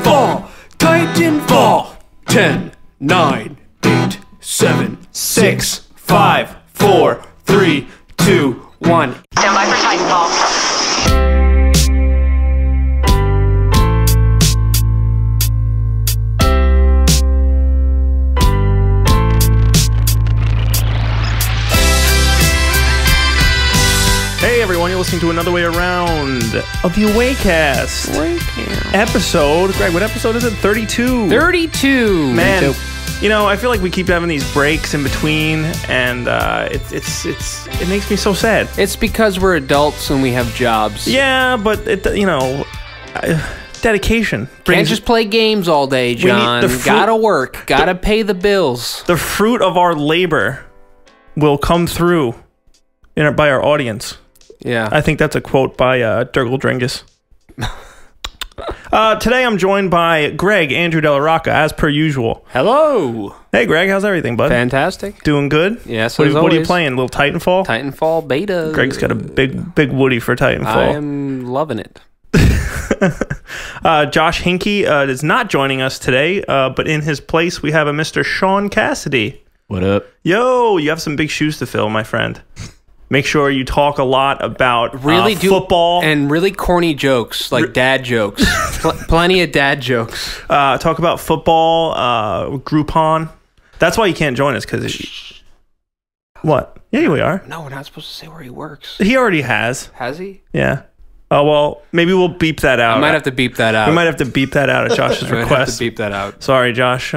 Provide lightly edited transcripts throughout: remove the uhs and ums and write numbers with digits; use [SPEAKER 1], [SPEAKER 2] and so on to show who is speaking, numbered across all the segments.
[SPEAKER 1] Titanfall! Titanfall! 10, 9, 8, 7, 6, 5, 4, 3, 2, 1.
[SPEAKER 2] Stand by for Titanfall.
[SPEAKER 3] Hey everyone, you're listening to another way around of the AwayCast episode. Greg, what episode is it? 32.
[SPEAKER 1] 32.
[SPEAKER 3] Man, you know, I feel like we keep having these breaks in between, and it makes me so sad.
[SPEAKER 1] It's because we're adults and we have jobs.
[SPEAKER 3] Yeah, but dedication.
[SPEAKER 1] Can't just play games all day, John. Gotta work. Gotta pay the bills.
[SPEAKER 3] The fruit of our labor will come through by our audience.
[SPEAKER 1] Yeah.
[SPEAKER 3] I think that's a quote by Durgle Dringus. Today I'm joined by Gregg, Andrew Della Rocca, as per usual.
[SPEAKER 1] Hello.
[SPEAKER 3] Hey, Gregg, how's everything, bud?
[SPEAKER 1] Fantastic.
[SPEAKER 3] Doing good?
[SPEAKER 1] Yes,
[SPEAKER 3] What
[SPEAKER 1] as
[SPEAKER 3] are you
[SPEAKER 1] always.
[SPEAKER 3] playing? A little Titanfall?
[SPEAKER 1] Titanfall Beta.
[SPEAKER 3] Gregg's got a big Woody for Titanfall.
[SPEAKER 1] I am loving it.
[SPEAKER 3] Josh Hinkie is not joining us today, but in his place we have a Mr. Shaun Cassidy.
[SPEAKER 4] What up?
[SPEAKER 3] Yo, you have some big shoes to fill, my friend. Make sure you talk a lot about football.
[SPEAKER 1] And really corny jokes, like dad jokes. Plenty of dad jokes.
[SPEAKER 3] Talk about football, Groupon. That's why you can't join us, because... What? Yeah, we are.
[SPEAKER 1] No, we're not supposed to say where he works.
[SPEAKER 3] He already has.
[SPEAKER 1] Has he?
[SPEAKER 3] Yeah. Oh, well, maybe we'll beep that out.
[SPEAKER 1] I might have to beep that out.
[SPEAKER 3] We might have to beep that out at Josh's
[SPEAKER 1] I might
[SPEAKER 3] request.
[SPEAKER 1] have to beep that out.
[SPEAKER 3] Sorry, Josh.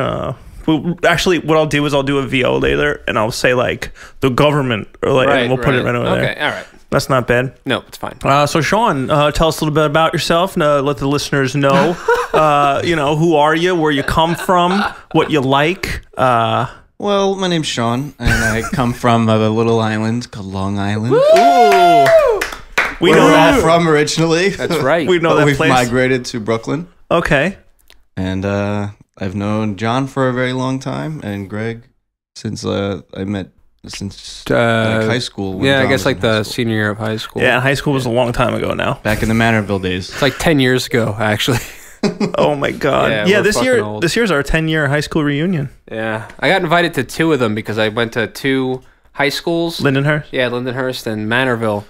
[SPEAKER 3] Actually, what I'll do is I'll do a VO later, and I'll say, like, the government, or like, and we'll put it right over there.
[SPEAKER 1] Okay, all right.
[SPEAKER 3] That's not bad.
[SPEAKER 1] No, it's fine.
[SPEAKER 3] So, Shaun, tell us a little bit about yourself. Let the listeners know, who are you, where you come from, what you like.
[SPEAKER 4] Well, my name's Shaun, and I come from a little island called Long Island.
[SPEAKER 3] Ooh. We know
[SPEAKER 4] Where we're all
[SPEAKER 3] that.
[SPEAKER 4] from originally.
[SPEAKER 1] That's right.
[SPEAKER 3] We know
[SPEAKER 4] But
[SPEAKER 3] that
[SPEAKER 4] we've
[SPEAKER 3] place.
[SPEAKER 4] migrated to Brooklyn.
[SPEAKER 3] Okay.
[SPEAKER 4] And I've known John for a very long time, and Gregg since high school. when
[SPEAKER 1] Yeah, I
[SPEAKER 4] John
[SPEAKER 1] guess
[SPEAKER 4] was
[SPEAKER 1] like
[SPEAKER 4] in high
[SPEAKER 1] the
[SPEAKER 4] school.
[SPEAKER 1] senior year of high school.
[SPEAKER 3] Yeah, high school was a long time ago now.
[SPEAKER 4] Back in the Manorville days.
[SPEAKER 1] It's like 10 years ago, actually.
[SPEAKER 3] Oh, my God.
[SPEAKER 1] Yeah,
[SPEAKER 3] Yeah,
[SPEAKER 1] we're
[SPEAKER 3] this year,
[SPEAKER 1] fucking old.
[SPEAKER 3] this year's our 10-year high school reunion.
[SPEAKER 1] Yeah. I got invited to 2 of them because I went to 2 high schools.
[SPEAKER 3] Lindenhurst?
[SPEAKER 1] Yeah, Lindenhurst and Manorville.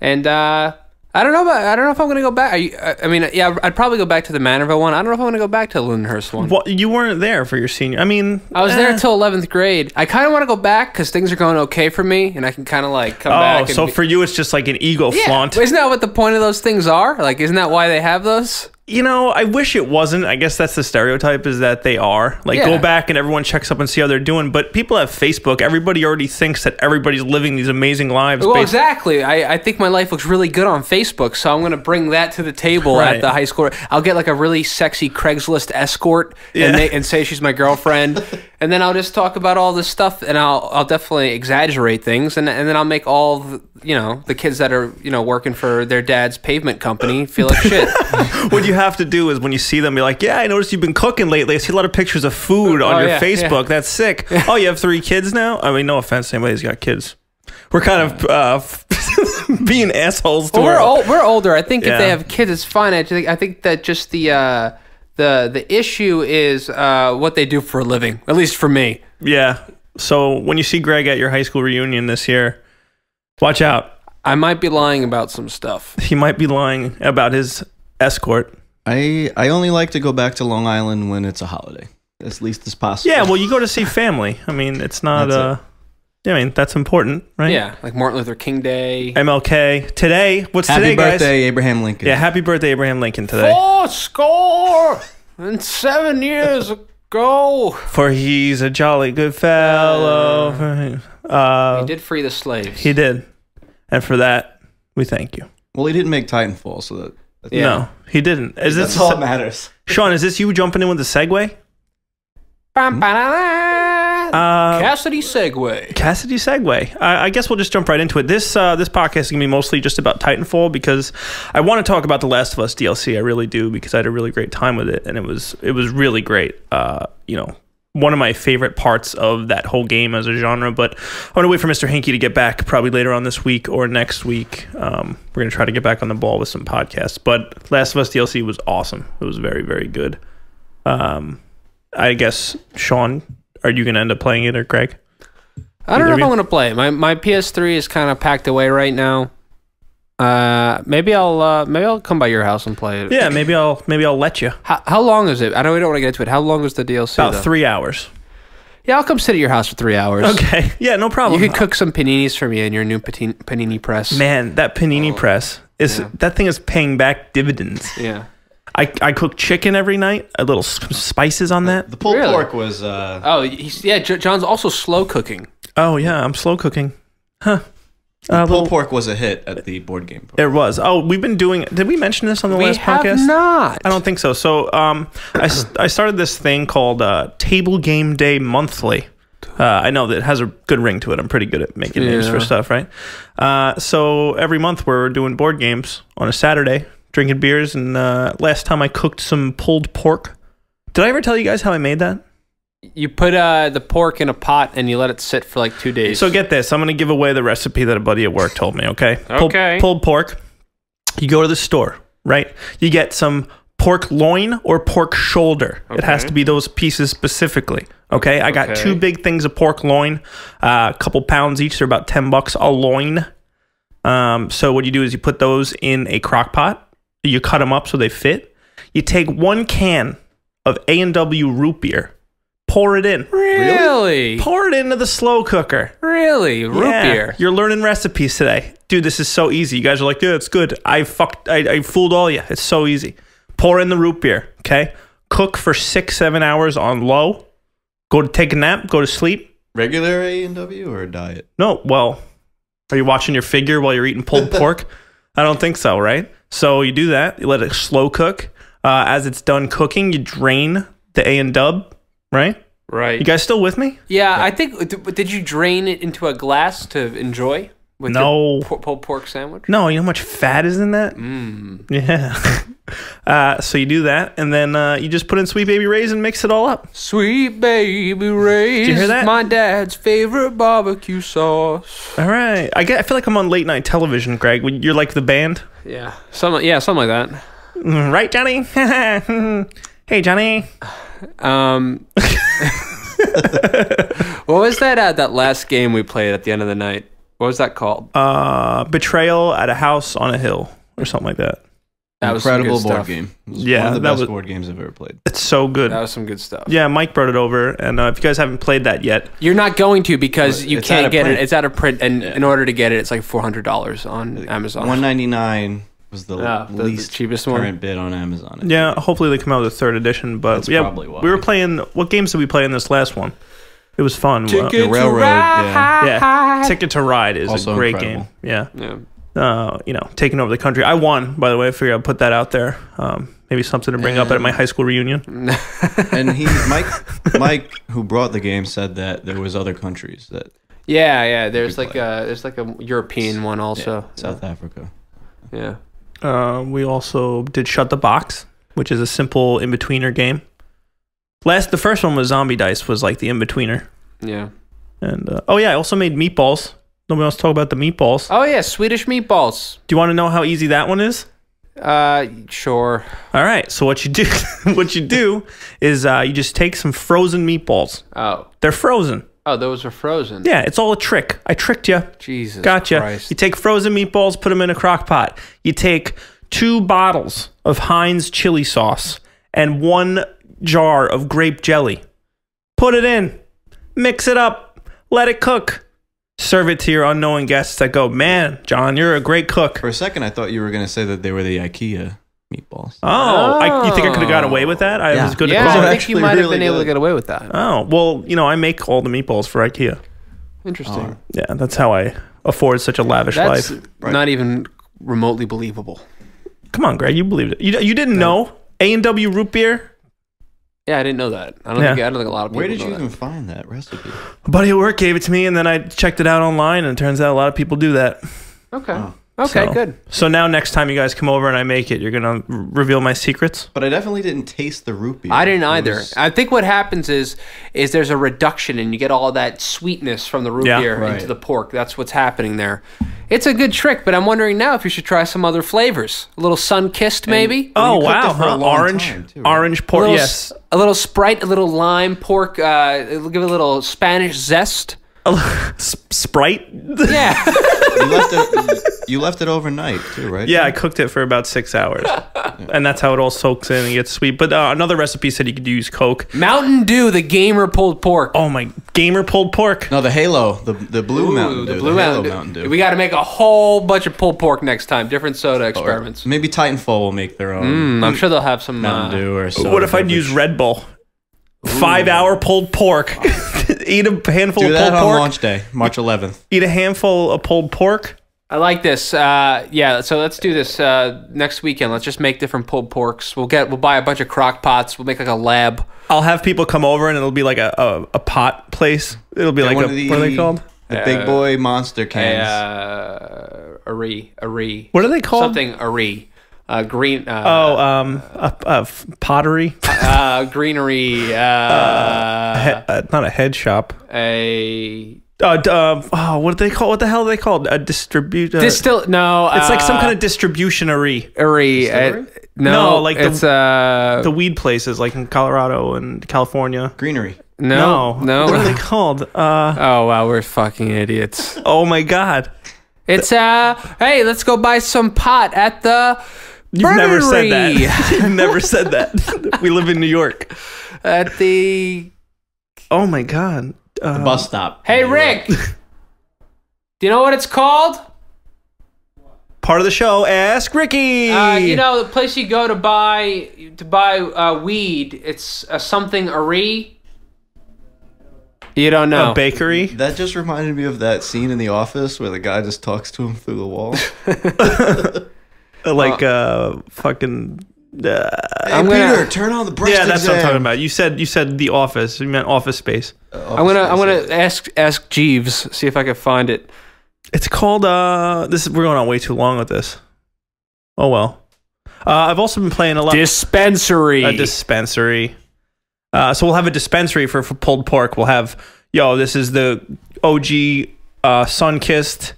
[SPEAKER 1] And I don't know if I'm going to go back. I mean, yeah, I'd probably go back to the Manorville one. I don't know if I'm going to go back to the Lindenhurst one.
[SPEAKER 3] Well, you weren't there for your senior. I mean...
[SPEAKER 1] I was there till 11th grade. I kind of want to go back because things are going okay for me, and I can kind of like come back.
[SPEAKER 3] Oh, so for you, it's just like an ego flaunt.
[SPEAKER 1] Isn't that what the point of those things are? Like, isn't that why they have those?
[SPEAKER 3] You know, I wish it wasn't. I guess that's the stereotype, is that they are. Like,
[SPEAKER 1] Yeah.
[SPEAKER 3] go back and everyone checks up and see how they're doing. But people have Facebook. Everybody already thinks that everybody's living these amazing lives.
[SPEAKER 1] Well, exactly. I think my life looks really good on Facebook, so I'm going to bring that to the table at the high school. I'll get like a really sexy Craigslist escort and say she's my girlfriend. And then I'll just talk about all this stuff, and I'll definitely exaggerate things, and then I'll make all the kids that are working for their dad's pavement company feel like shit.
[SPEAKER 3] What you have to do is when you see them, be like, yeah, I noticed you've been cooking lately. I see a lot of pictures of food on your Facebook. Yeah. That's sick. Oh, you have 3 kids now? I mean, no offense to anybody who's got kids. We're kind of being assholes to
[SPEAKER 1] we're older. I think if they have kids, it's fine. I think that just the issue is what they do for a living, at least for me.
[SPEAKER 3] Yeah. So when you see Gregg at your high school reunion this year, watch out.
[SPEAKER 1] I might be lying about some stuff.
[SPEAKER 3] He might be lying about his escort.
[SPEAKER 4] I only like to go back to Long Island when it's a holiday, as least as possible.
[SPEAKER 3] Yeah, well, you go to see family. I mean, it's not... I mean, that's important, right?
[SPEAKER 1] Yeah, like Martin Luther King Day.
[SPEAKER 3] MLK. Today, what's today, guys?
[SPEAKER 4] Happy birthday, Abraham Lincoln.
[SPEAKER 3] Yeah, happy birthday, Abraham Lincoln today.
[SPEAKER 1] 7 years ago.
[SPEAKER 3] For he's a jolly good fellow.
[SPEAKER 1] He did free the slaves.
[SPEAKER 3] He did. And for that, we thank you.
[SPEAKER 4] Well, he didn't make Titanfall, so that
[SPEAKER 3] No, he didn't.
[SPEAKER 4] that's all that matters.
[SPEAKER 3] Sean, is this you jumping in with the segue?
[SPEAKER 1] Cassidy segue.
[SPEAKER 3] Cassidy segue. I guess we'll just jump right into it. This podcast is going to be mostly just about Titanfall because I want to talk about The Last of Us DLC. I really do, because I had a really great time with it, and it was really great. One of my favorite parts of that whole game as a genre, but I'm going to wait for Mr. Hinkie to get back probably later on this week or next week. We're going to try to get back on the ball with some podcasts, but Last of Us DLC was awesome. It was very, very good. I guess, Shaun, are you going to end up playing it, or Greg?
[SPEAKER 1] I don't know if I'm going to play it. My PS3 is kind of packed away right now. Maybe I'll come by your house and play it.
[SPEAKER 3] Yeah, maybe I'll let you.
[SPEAKER 1] How long is it? I know we don't want to get into it. How long is the DLC?
[SPEAKER 3] About 3 hours.
[SPEAKER 1] Yeah, I'll come sit at your house for 3 hours.
[SPEAKER 3] Okay. Yeah, no problem.
[SPEAKER 1] You could cook some paninis for me in your new panini press.
[SPEAKER 3] Man, that panini press that thing is paying back dividends.
[SPEAKER 1] Yeah.
[SPEAKER 3] I cook chicken every night. A little spices on that.
[SPEAKER 4] The pulled pork was.
[SPEAKER 1] John's also slow cooking.
[SPEAKER 3] Oh yeah, I'm slow cooking. Huh.
[SPEAKER 4] The pulled pork was a hit at the board game party.
[SPEAKER 3] It was. Oh, we've been doing. Did we mention this on the last podcast?
[SPEAKER 1] We have not.
[SPEAKER 3] I don't think so. So, I started this thing called Table Game Day Monthly. I know that it has a good ring to it. I'm pretty good at making names for stuff, right? So every month we're doing board games on a Saturday, drinking beers, and last time I cooked some pulled pork. Did I ever tell you guys how I made that?
[SPEAKER 1] You put the pork in a pot and you let it sit for like 2 days.
[SPEAKER 3] So get this. I'm going to give away the recipe that a buddy at work told me, okay?
[SPEAKER 1] Okay.
[SPEAKER 3] Pulled pork. You go to the store, right? You get some pork loin or pork shoulder. Okay. It has to be those pieces specifically, okay? I got 2 big things of pork loin, a couple pounds each. They're about $10 a loin. So what you do is you put those in a crock pot. You cut them up so they fit. You take 1 can of A&W root beer. Pour it in.
[SPEAKER 1] Really?
[SPEAKER 3] Pour it into the slow cooker.
[SPEAKER 1] Really? Root beer?
[SPEAKER 3] You're learning recipes today. Dude, this is so easy. You guys are like, yeah, it's good. I fooled all you. It's so easy. Pour in the root beer, okay? Cook for 6-7 hours on low. Go to take a nap. Go to sleep.
[SPEAKER 4] Regular A&W or diet?
[SPEAKER 3] No, well, are you watching your figure while you're eating pulled pork? I don't think so, right? So you do that. You let it slow cook. As it's done cooking, you drain the A&W. Right?
[SPEAKER 1] Right.
[SPEAKER 3] You guys still with me?
[SPEAKER 1] Yeah, I think... Did you drain it into a glass to enjoy? With
[SPEAKER 3] no.
[SPEAKER 1] Pulled pork sandwich?
[SPEAKER 3] No, you know how much fat is in that? Yeah. So you do that, and then you just put in Sweet Baby Ray's and mix it all up.
[SPEAKER 1] Sweet Baby Ray's.
[SPEAKER 3] Did you hear that?
[SPEAKER 1] My dad's favorite barbecue sauce.
[SPEAKER 3] All right. I feel like I'm on late night television, Greg. You're like the band?
[SPEAKER 1] Yeah. Something like that.
[SPEAKER 3] Right, Johnny? Hey, Johnny.
[SPEAKER 1] What was that last game we played at the end of the night? What was that called?
[SPEAKER 3] Betrayal at a House on a Hill or something like that.
[SPEAKER 4] That was incredible board game. It was one of the best board games I've ever played.
[SPEAKER 3] It's so good.
[SPEAKER 1] That was some good stuff.
[SPEAKER 3] Yeah, Mike brought it over, and if you guys haven't played that yet,
[SPEAKER 1] you're not going to because you can't get it. It's out of print, and
[SPEAKER 4] yeah.
[SPEAKER 1] In order to get it, it's like $400 on Amazon.
[SPEAKER 4] $199 was the least
[SPEAKER 1] cheapest
[SPEAKER 4] current bid on Amazon.
[SPEAKER 3] Yeah, hopefully they come out with a 3rd edition. But
[SPEAKER 4] that's probably why.
[SPEAKER 3] We were playing. What games did we play in this last one? It was fun.
[SPEAKER 4] Ticket to Railroad.
[SPEAKER 3] Yeah. Ticket to Ride is also a great game. Yeah. Taking over the country. I won, by the way. I figured I'd put that out there. Maybe something to bring up at my high school reunion.
[SPEAKER 4] And Mike, who brought the game, said that there was other countries that.
[SPEAKER 1] Yeah. There's like a European one also.
[SPEAKER 4] Yeah, South Africa.
[SPEAKER 1] Yeah.
[SPEAKER 3] We also did Shut the Box, which is a simple in-betweener game. The first one was Zombie Dice, was like the in-betweener.
[SPEAKER 1] Yeah.
[SPEAKER 3] And I also made meatballs. Nobody wants to talk about the meatballs.
[SPEAKER 1] Oh yeah, Swedish meatballs.
[SPEAKER 3] Do you want to know how easy that one is?
[SPEAKER 1] Sure.
[SPEAKER 3] All right. So what you do is you just take some frozen meatballs.
[SPEAKER 1] Oh.
[SPEAKER 3] They're frozen.
[SPEAKER 1] Oh, those are frozen.
[SPEAKER 3] Yeah, it's all a trick. I tricked you.
[SPEAKER 1] Jesus
[SPEAKER 3] Gotcha.
[SPEAKER 1] Christ.
[SPEAKER 3] You take frozen meatballs, put them in a crock pot. You take 2 bottles of Heinz chili sauce and 1 jar of grape jelly. Put it in. Mix it up. Let it cook. Serve it to your unknowing guests that go, man, John, you're a great cook.
[SPEAKER 4] For a second, I thought you were going to say that they were the IKEA meatballs.
[SPEAKER 3] You think I could have got away with that? I was good at
[SPEAKER 1] cooking.
[SPEAKER 3] cooking.
[SPEAKER 1] I think you might have been able to get away with that.
[SPEAKER 3] Oh, well, I make all the meatballs for IKEA.
[SPEAKER 1] Interesting.
[SPEAKER 3] Yeah, that's how I afford such a lavish life.
[SPEAKER 1] Not even remotely believable.
[SPEAKER 3] Come on, Greg, you believed it. You didn't know A&W root beer?
[SPEAKER 1] Yeah, I didn't know that. I don't think a lot of people.
[SPEAKER 4] Where did you even find that recipe?
[SPEAKER 3] A buddy at work gave it to me, and then I checked it out online, and it turns out a lot of people do that.
[SPEAKER 1] Okay. Oh. Okay,
[SPEAKER 3] So-
[SPEAKER 1] good.
[SPEAKER 3] So now next time you guys come over and I make it, you're gonna reveal my secrets.
[SPEAKER 4] But I definitely didn't taste the root beer.
[SPEAKER 1] I didn't
[SPEAKER 4] It
[SPEAKER 1] either.
[SPEAKER 4] was-
[SPEAKER 1] I think what happens is there's a reduction and you get all that sweetness from the root
[SPEAKER 3] Yeah.
[SPEAKER 1] beer
[SPEAKER 4] Right.
[SPEAKER 1] into the pork. That's what's happening there. It's a good trick, but I'm wondering now if you should try some other flavors. A little sun-kissed, maybe?
[SPEAKER 4] Well,
[SPEAKER 3] Oh
[SPEAKER 4] you cooked
[SPEAKER 3] wow,
[SPEAKER 4] it for a
[SPEAKER 3] huh?
[SPEAKER 4] long
[SPEAKER 3] Orange,
[SPEAKER 4] time, too, right?
[SPEAKER 3] orange
[SPEAKER 1] A
[SPEAKER 3] pork.
[SPEAKER 1] little,
[SPEAKER 3] Yes,
[SPEAKER 1] a little Sprite, a little lime, pork. It'll give it a little Spanish zest.
[SPEAKER 3] Sprite.
[SPEAKER 1] Yeah.
[SPEAKER 4] You left it overnight too, right?
[SPEAKER 3] Yeah, I cooked it for about 6 hours, and that's how it all soaks in and gets sweet. But another recipe said you could use Coke.
[SPEAKER 1] Mountain Dew, the gamer pulled pork.
[SPEAKER 3] Oh my, gamer pulled pork.
[SPEAKER 4] No, the Halo, the blue Mountain Dew,
[SPEAKER 1] the blue
[SPEAKER 4] Halo
[SPEAKER 1] Mountain Dew.
[SPEAKER 4] Dew.
[SPEAKER 1] We got to make a whole bunch of pulled pork next time. Different soda
[SPEAKER 4] Or
[SPEAKER 1] experiments.
[SPEAKER 4] maybe Titanfall will make their own
[SPEAKER 1] I'm sure they'll have some.
[SPEAKER 4] Mountain Dew or soda
[SPEAKER 3] What if I'd
[SPEAKER 4] beverage.
[SPEAKER 3] use Red Bull? 5-hour pulled pork. Eat a handful
[SPEAKER 4] Do
[SPEAKER 3] of
[SPEAKER 4] that
[SPEAKER 3] pulled
[SPEAKER 4] on
[SPEAKER 3] pork.
[SPEAKER 4] launch day, March 11th.
[SPEAKER 3] Eat a handful of pulled pork.
[SPEAKER 1] I like this. Yeah, so let's do this next weekend. Let's just make different pulled porks. We'll buy a bunch of crock pots. We'll make like a lab.
[SPEAKER 3] I'll have people come over and it'll be like a pot place. It'll be like
[SPEAKER 4] One
[SPEAKER 3] a,
[SPEAKER 4] of the-
[SPEAKER 3] what are they called?
[SPEAKER 4] The big boy monster
[SPEAKER 1] A
[SPEAKER 4] cans.
[SPEAKER 1] Ari.
[SPEAKER 3] What are they called?
[SPEAKER 1] Something Ari. Green.
[SPEAKER 3] A pottery.
[SPEAKER 1] Greenery.
[SPEAKER 3] Not a head shop.
[SPEAKER 1] A
[SPEAKER 3] What do they call? What the hell are they called? A distribute.
[SPEAKER 1] No.
[SPEAKER 3] It's like some kind of distributionary.
[SPEAKER 1] Ari.
[SPEAKER 4] Distillery?
[SPEAKER 3] No, like
[SPEAKER 1] it's
[SPEAKER 3] the weed places, like in Colorado and California.
[SPEAKER 4] Greenery.
[SPEAKER 1] no.
[SPEAKER 3] What are they called?
[SPEAKER 1] Oh wow, we're fucking idiots.
[SPEAKER 3] Oh my god.
[SPEAKER 1] It's hey, let's go buy some pot at the
[SPEAKER 3] You've never said
[SPEAKER 1] Burnery.
[SPEAKER 3] that. You've never said that. We live in New York.
[SPEAKER 1] At the
[SPEAKER 3] Oh my god.
[SPEAKER 4] The bus stop.
[SPEAKER 1] Hey Rick. Do you know what it's called?
[SPEAKER 3] Part of the show. Ask Ricky.
[SPEAKER 1] You know the place you go to buy weed. It's something Ari. You don't know.
[SPEAKER 3] A bakery.
[SPEAKER 4] That just reminded me of that scene in The Office where the guy just talks to him through the wall.
[SPEAKER 3] Like fucking.
[SPEAKER 1] I'm
[SPEAKER 4] Peter,
[SPEAKER 1] gonna
[SPEAKER 4] turn on the breast
[SPEAKER 3] Yeah, that's what I'm
[SPEAKER 4] exam.
[SPEAKER 3] talking about. You said the office. You meant Office Space.
[SPEAKER 1] I'm gonna ask Jeeves, see if I can find it.
[SPEAKER 3] It's called we're going on way too long with this. Oh well. I've also been playing a lot.
[SPEAKER 1] Dispensary.
[SPEAKER 3] A dispensary. So we'll have a dispensary for pulled pork. We'll have this is the OG sun-kissed.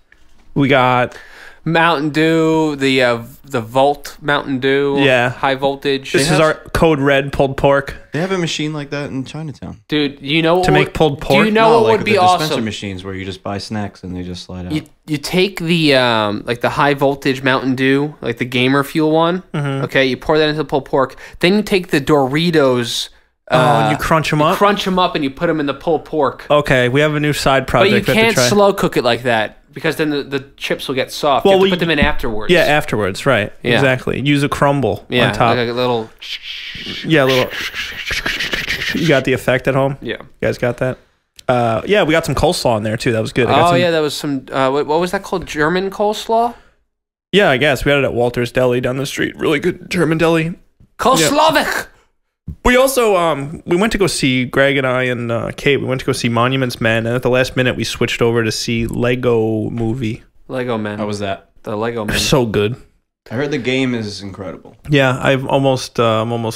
[SPEAKER 3] We got
[SPEAKER 1] Mountain Dew, the Volt Mountain Dew.
[SPEAKER 3] Yeah.
[SPEAKER 1] High voltage.
[SPEAKER 3] this is our code red pulled pork.
[SPEAKER 4] They have a machine like that in Chinatown.
[SPEAKER 1] Dude, you know what
[SPEAKER 3] To make pulled
[SPEAKER 1] Do
[SPEAKER 3] pork?
[SPEAKER 1] you know what
[SPEAKER 4] like
[SPEAKER 1] would be
[SPEAKER 4] the dispenser
[SPEAKER 1] awesome?
[SPEAKER 4] machines where you just buy snacks and they just slide out.
[SPEAKER 1] You take the like the high voltage Mountain Dew, like the gamer fuel one. Okay, you pour that into the pulled pork. Then you take the Doritos.
[SPEAKER 3] And you crunch them up.
[SPEAKER 1] Crunch them up and you put them in the pulled pork.
[SPEAKER 3] Okay, we have a new side
[SPEAKER 1] But
[SPEAKER 3] project.
[SPEAKER 1] you
[SPEAKER 3] we have to
[SPEAKER 1] can't
[SPEAKER 3] try.
[SPEAKER 1] slow cook it like that because then the chips will get soft.
[SPEAKER 3] Well,
[SPEAKER 1] you have
[SPEAKER 3] we-
[SPEAKER 1] to put them in afterwards.
[SPEAKER 3] Yeah, afterwards, right?
[SPEAKER 1] Yeah.
[SPEAKER 3] Exactly. Use a crumble
[SPEAKER 1] yeah,
[SPEAKER 3] on top.
[SPEAKER 1] like a little.
[SPEAKER 3] Yeah, a little. You got the effect at home?
[SPEAKER 1] Yeah.
[SPEAKER 3] You guys got that? Yeah, we got some coleslaw in there too. That was good. I got
[SPEAKER 1] Oh
[SPEAKER 3] some-
[SPEAKER 1] yeah, that was some. What was that called? German coleslaw.
[SPEAKER 3] Yeah, I guess we had it at Walter's Deli down the street. Really good German deli.
[SPEAKER 1] Coleslavic.
[SPEAKER 3] We also we went to go see Gregg and I and Kate. We went to go see Monuments Men, and at the last minute we switched over to see Lego Movie.
[SPEAKER 1] Lego Man.
[SPEAKER 4] How was that?
[SPEAKER 1] The Lego Man.
[SPEAKER 3] So good.
[SPEAKER 4] I heard the game is incredible.
[SPEAKER 3] Yeah, I'm almost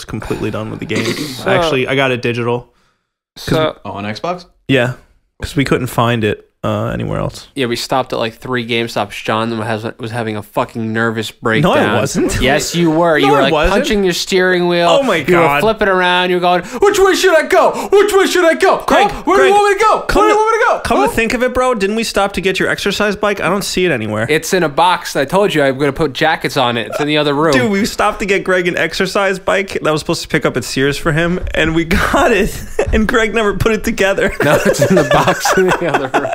[SPEAKER 3] completely done with the game. Actually, I got it digital.
[SPEAKER 1] So
[SPEAKER 4] Oh, on Xbox?
[SPEAKER 3] Yeah, because we couldn't find it anywhere else.
[SPEAKER 1] yeah, we stopped at like 3 GameStops. John was having a fucking nervous breakdown.
[SPEAKER 3] No, I wasn't.
[SPEAKER 1] Yes, you were. You
[SPEAKER 3] No,
[SPEAKER 1] were
[SPEAKER 3] I
[SPEAKER 1] like
[SPEAKER 3] wasn't.
[SPEAKER 1] punching your steering wheel.
[SPEAKER 3] Oh, my
[SPEAKER 1] You
[SPEAKER 3] God.
[SPEAKER 1] were flipping around. You were going, which way should I go? Which way should I go?
[SPEAKER 3] Greg,
[SPEAKER 1] Huh? Where do you
[SPEAKER 3] Greg,
[SPEAKER 1] want me to go? Where do you want me to go?
[SPEAKER 3] Come
[SPEAKER 1] Huh?
[SPEAKER 3] to think of it, bro, didn't we stop to get your exercise bike? I don't see it anywhere.
[SPEAKER 1] It's in a box. I told you I'm going to put jackets on it. It's in the other room.
[SPEAKER 3] Dude, we stopped to get Greg an exercise bike that was supposed to pick up at Sears for him, and we got it, and Greg never put it together.
[SPEAKER 1] No, it's in the box in the other room.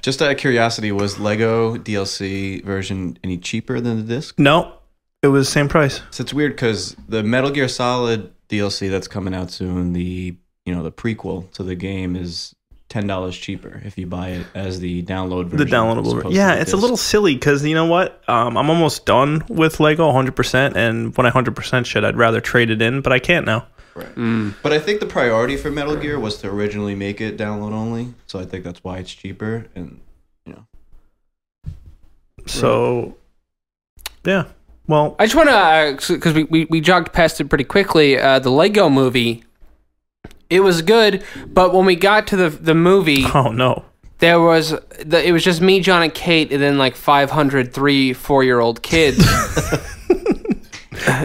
[SPEAKER 4] Just out of curiosity, was Lego DLC version any cheaper than the disc?
[SPEAKER 3] No, it was the same price.
[SPEAKER 4] So it's weird because the Metal Gear Solid DLC that's coming out soon, the prequel to the game, is $10 cheaper if you buy it as the download version.
[SPEAKER 3] The
[SPEAKER 4] as
[SPEAKER 3] downloadable version.
[SPEAKER 4] opposed to
[SPEAKER 3] Yeah,
[SPEAKER 4] the
[SPEAKER 3] it's a
[SPEAKER 4] disc.
[SPEAKER 3] little silly because you know what? I'm almost done with Lego 100%, and when I 100% shit, I'd rather trade it in, but I can't now.
[SPEAKER 4] Right. But I think the priority for Metal Gear was to originally make it download only, so I think that's why it's cheaper. And
[SPEAKER 3] So Yeah. Well,
[SPEAKER 1] I just want to, because we jogged past it pretty quickly, the Lego movie, it was good, but when we got to the movie...
[SPEAKER 3] Oh, no.
[SPEAKER 1] It was just me, John, and Kate, and then like 500 3-4-year-old kids.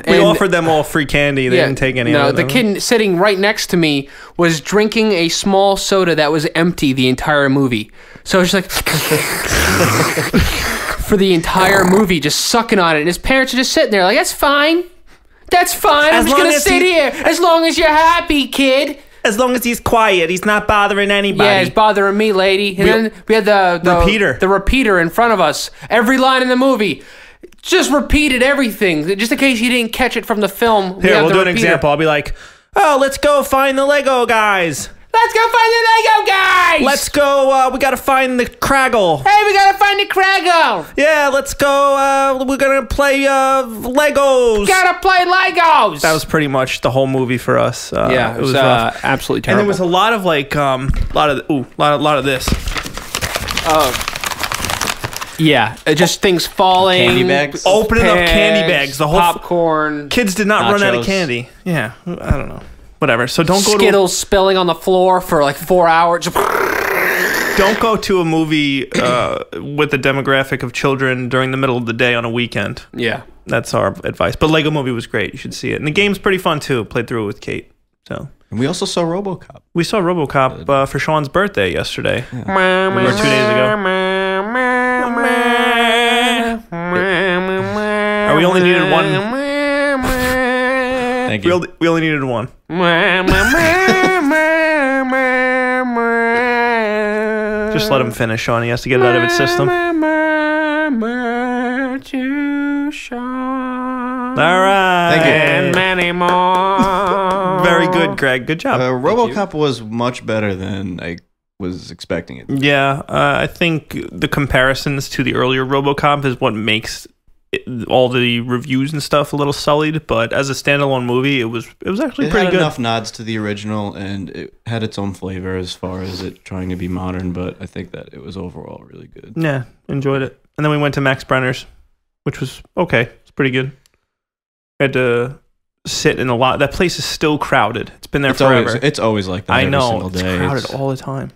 [SPEAKER 3] We offered them all free candy. They didn't take any.
[SPEAKER 1] No, the kid sitting right next to me was drinking a small soda that was empty the entire movie. So it was like for the entire movie, just sucking on it. And his parents are just sitting there like, "That's fine. That's fine. I'm just gonna sit here as long as you're happy, kid."
[SPEAKER 3] As long as he's quiet, he's not bothering anybody.
[SPEAKER 1] Yeah, he's bothering me, lady. And then we had the
[SPEAKER 3] repeater.
[SPEAKER 1] The repeater in front of us. Every line in the movie. Just repeated everything. Just in case you didn't catch it from the film.
[SPEAKER 3] Here, we'll do an example. I'll be like, oh, let's go find the Lego guys.
[SPEAKER 1] Let's go find the Lego guys.
[SPEAKER 3] Let's go, we gotta find the Craggle.
[SPEAKER 1] Hey, we gotta find the Craggle.
[SPEAKER 3] Yeah, let's go, we're gonna play Legos.
[SPEAKER 1] Gotta play Legos.
[SPEAKER 3] That was pretty much the whole movie for us.
[SPEAKER 1] Yeah, it was absolutely terrible.
[SPEAKER 3] And there was a lot of like, lot of this.
[SPEAKER 1] Yeah, just things falling.
[SPEAKER 4] Candy bags.
[SPEAKER 3] Opening up candy bags. The whole
[SPEAKER 1] popcorn.
[SPEAKER 3] Kids did not run out of candy. Yeah, I don't know. Whatever. So don't go to
[SPEAKER 1] Skittles spilling on the floor for like 4 hours.
[SPEAKER 3] Don't go to a movie with the demographic of children during the middle of the day on a weekend.
[SPEAKER 1] Yeah,
[SPEAKER 3] that's our advice. But Lego Movie was great. You should see it, and the game's pretty fun too. Played through it with Kate. So.
[SPEAKER 4] And we also saw RoboCop.
[SPEAKER 3] We saw RoboCop for Shaun's birthday yesterday, or 2 days ago. We only needed one.
[SPEAKER 4] Thank you.
[SPEAKER 3] We only needed one. Just let him finish, Shaun. He has to get it out of his system. All right.
[SPEAKER 4] Thank you.
[SPEAKER 1] And many more.
[SPEAKER 3] Very good, Greg. Good job.
[SPEAKER 4] RoboCop was much better than I was expecting it.
[SPEAKER 3] Yeah, I think the comparisons to the earlier RoboCop is what makes all the reviews and stuff a little sullied. But as a standalone movie, it was actually pretty good.
[SPEAKER 4] It had enough nods to the original, and it had its own flavor as far as it trying to be modern. But I think that it was overall really good.
[SPEAKER 3] Yeah, enjoyed it. And then we went to Max Brenner's, which was okay. It's pretty good. Had to sit in a lot. That place is still crowded. It's been there forever.
[SPEAKER 4] It's always like that.
[SPEAKER 3] I
[SPEAKER 4] every
[SPEAKER 3] know.
[SPEAKER 4] Single day.
[SPEAKER 3] It's crowded all the time.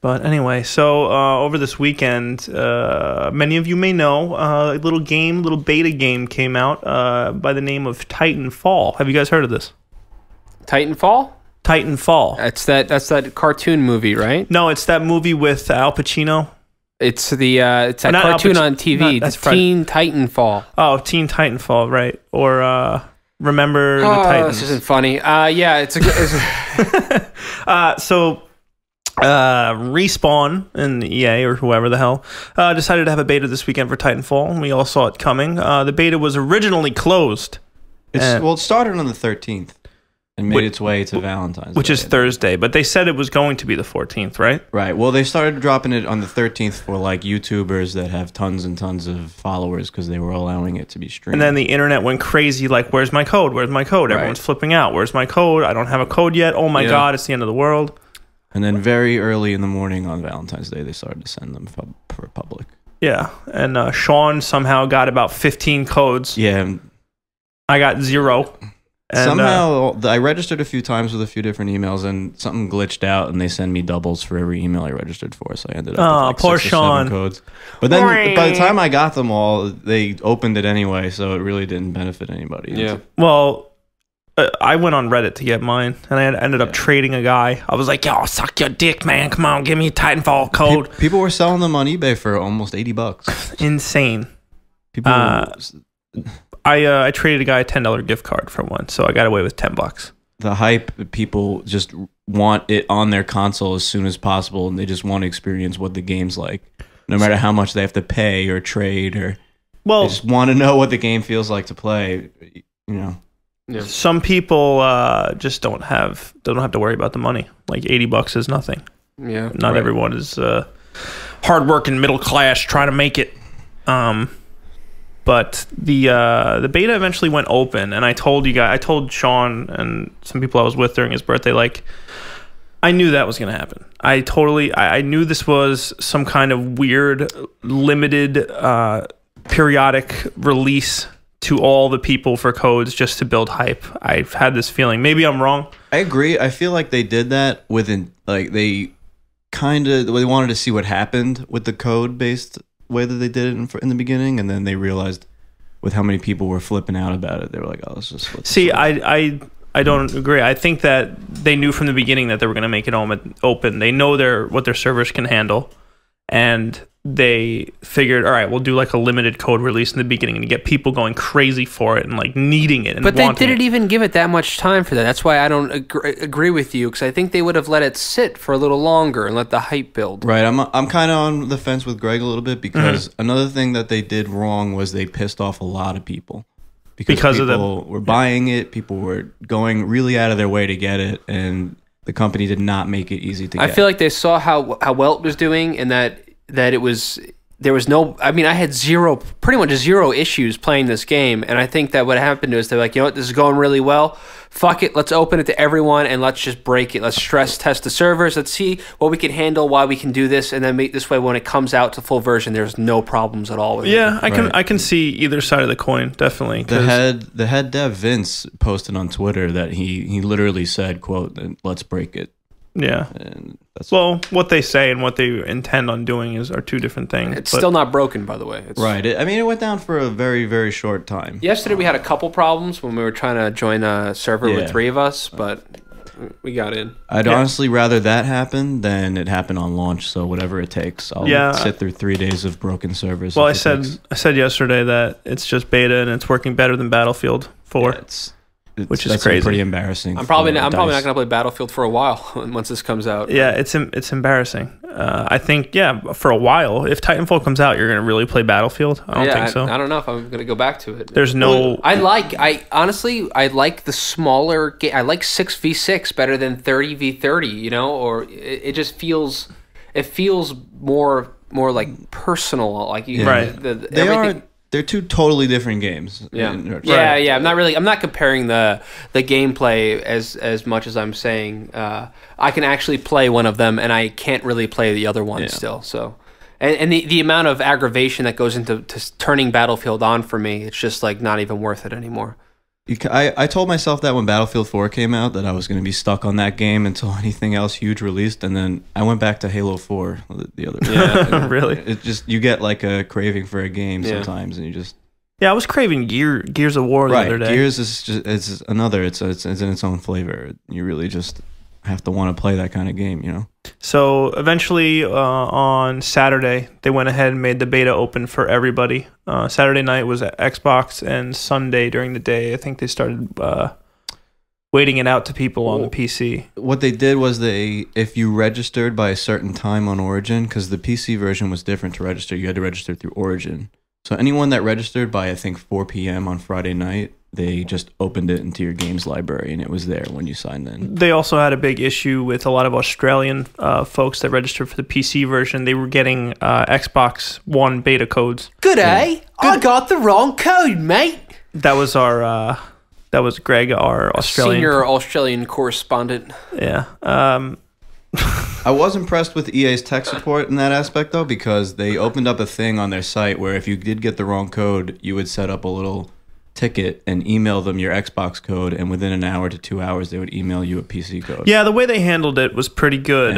[SPEAKER 3] But anyway, so over this weekend, many of you may know, a little beta game came out by the name of Titanfall. Have you guys heard of this?
[SPEAKER 1] Titanfall?
[SPEAKER 3] Titanfall.
[SPEAKER 1] That's that cartoon movie, right?
[SPEAKER 3] No, it's that movie with Al Pacino.
[SPEAKER 1] It's that cartoon on TV. That's Teen Titanfall.
[SPEAKER 3] Oh, Teen Titanfall, right? Or Remember the Titans.
[SPEAKER 1] This isn't funny. Yeah, it's a good.
[SPEAKER 3] So Respawn and EA or whoever the hell decided to have a beta this weekend for Titanfall, and we all saw it coming. The beta was originally closed.
[SPEAKER 4] It started on the 13th and made its way to Valentine's
[SPEAKER 3] Which
[SPEAKER 4] Day,
[SPEAKER 3] is Thursday, but they said it was going to be the 14th, right?
[SPEAKER 4] Right. Well, they started dropping it on the 13th for like YouTubers that have tons and tons of followers because they were allowing it to be streamed.
[SPEAKER 3] And then the internet went crazy, like, where's my code? Where's my code? Everyone's flipping out. Where's my code? I don't have a code yet. Oh my God, it's the end of the world.
[SPEAKER 4] And then very early in the morning on Valentine's Day, they started to send them for public.
[SPEAKER 3] Yeah. And Shaun somehow got about 15 codes.
[SPEAKER 4] Yeah.
[SPEAKER 3] I got 0. And,
[SPEAKER 4] somehow, I registered a few times with a few different emails, and something glitched out, and they send me doubles for every email I registered for, so I ended up with like 6 or 7 codes. But then, by the time I got them all, they opened it anyway, so it really didn't benefit anybody.
[SPEAKER 1] Yeah.
[SPEAKER 3] Well, I went on Reddit to get mine, and I ended up trading a guy. I was like, yo, suck your dick, man. Come on, give me a Titanfall code.
[SPEAKER 4] People were selling them on eBay for almost $80.
[SPEAKER 3] Insane.
[SPEAKER 4] People
[SPEAKER 3] I traded a guy a $10 gift card for one, so I got away with $10.
[SPEAKER 4] The hype, people just want it on their console as soon as possible, and they just want to experience what the game's like, no matter how much they have to pay or trade, or they just want to know what the game feels like to play. You know,
[SPEAKER 3] some people just don't have to worry about the money. Like $80 is nothing.
[SPEAKER 1] Yeah,
[SPEAKER 3] not everyone is hardworking middle class trying to make it. But the beta eventually went open, and I told Shaun and some people I was with during his birthday, like, I knew that was going to happen. I knew this was some kind of weird, limited periodic release to all the people for codes just to build hype. I've had this feeling. Maybe I'm wrong.
[SPEAKER 4] I agree. I feel like they did that within, like, they wanted to see what happened with the code-based way that they did it in the beginning, and then they realized with how many people were flipping out about it, they were like, oh, let's just flip this.
[SPEAKER 3] See, I don't agree. I think that they knew from the beginning that they were going to make it open. They know what their servers can handle, and they figured, all right, we'll do like a limited code release in the beginning and get people going crazy for it and like needing it. And
[SPEAKER 1] but they didn't even give it that much time for that. That's why I don't agree with you, because I think they would have let it sit for a little longer and let the hype build.
[SPEAKER 4] Right. I'm kind of on the fence with Greg a little bit, because another thing that they did wrong was they pissed off a lot of people. Because people were buying it, people were going really out of their way to get it, and the company did not make it easy to get.
[SPEAKER 1] I feel like they saw how well it was doing, and that there was no, I mean, I had pretty much zero issues playing this game, and I think that what happened is they're like, you know what, this is going really well, fuck it, let's open it to everyone and let's just break it. Let's stress test the servers, let's see what we can handle, why we can do this, and then this way when it comes out to full version, there's no problems at all with it.
[SPEAKER 3] Yeah, I can see either side of the coin, definitely.
[SPEAKER 4] The head dev Vince posted on Twitter that he literally said, quote, let's break it.
[SPEAKER 3] Yeah.
[SPEAKER 4] And that's
[SPEAKER 3] what they say and what they intend on doing are two different things.
[SPEAKER 1] It's still not broken, by the way.
[SPEAKER 4] Right. It went down for a very, very short time.
[SPEAKER 1] Yesterday we had a couple problems when we were trying to join a server with 3 of us, but we got in.
[SPEAKER 4] I'd honestly rather that happen than it happen on launch. So whatever it takes, I'll sit through 3 days of broken servers.
[SPEAKER 3] Well, I said yesterday that it's just beta and it's working better than Battlefield 4.
[SPEAKER 4] Yeah,
[SPEAKER 3] which is crazy.
[SPEAKER 4] Pretty embarrassing.
[SPEAKER 1] I'm probably not going to play Battlefield for a while once this comes out.
[SPEAKER 3] Yeah, it's embarrassing. I think for a while, if Titanfall comes out, you're going to really play Battlefield. I don't think so.
[SPEAKER 1] I don't know if I'm going to go back to it.
[SPEAKER 3] There's no.
[SPEAKER 1] I honestly like the smaller game. I like 6v6 better than 30v30. You know, or it just feels. It feels more like personal. Like
[SPEAKER 3] right.
[SPEAKER 4] They're two totally different games.
[SPEAKER 1] Yeah, yeah. I'm not comparing the gameplay as much as I'm saying I can actually play one of them and I can't really play the other one still. So, and the amount of aggravation that goes into turning Battlefield on for me, it's just like not even worth it anymore.
[SPEAKER 4] I told myself that when Battlefield 4 came out that I was going to be stuck on that game until anything else huge released, and then I went back to Halo 4 the other day.
[SPEAKER 3] Yeah, really?
[SPEAKER 4] It just, you get like a craving for a game sometimes, and you just...
[SPEAKER 3] Yeah, I was craving Gears of War the other day.
[SPEAKER 4] Gears is just, it's in its own flavor. You really just have to want to play that kind of game, you know?
[SPEAKER 3] So eventually on Saturday, they went ahead and made the beta open for everybody. Saturday night was at Xbox, and Sunday during the day, I think they started waiting it out to people on the PC.
[SPEAKER 4] What they did was if you registered by a certain time on Origin, because the PC version was different to register, you had to register through Origin. So anyone that registered by, I think, 4 p.m. on Friday night, they just opened it into your games library, and it was there when you signed in.
[SPEAKER 3] They also had a big issue with a lot of Australian folks that registered for the PC version. They were getting Xbox One beta codes.
[SPEAKER 1] G'day, I got the wrong code, mate.
[SPEAKER 3] That was that was Gregg, our
[SPEAKER 1] senior Australian correspondent.
[SPEAKER 3] Yeah.
[SPEAKER 4] I was impressed with EA's tech support in that aspect, though, because they opened up a thing on their site where if you did get the wrong code, you would set up a little ticket and email them your Xbox code, and within an hour to 2 hours, they would email you a PC code.
[SPEAKER 3] Yeah, the way they handled it was pretty good.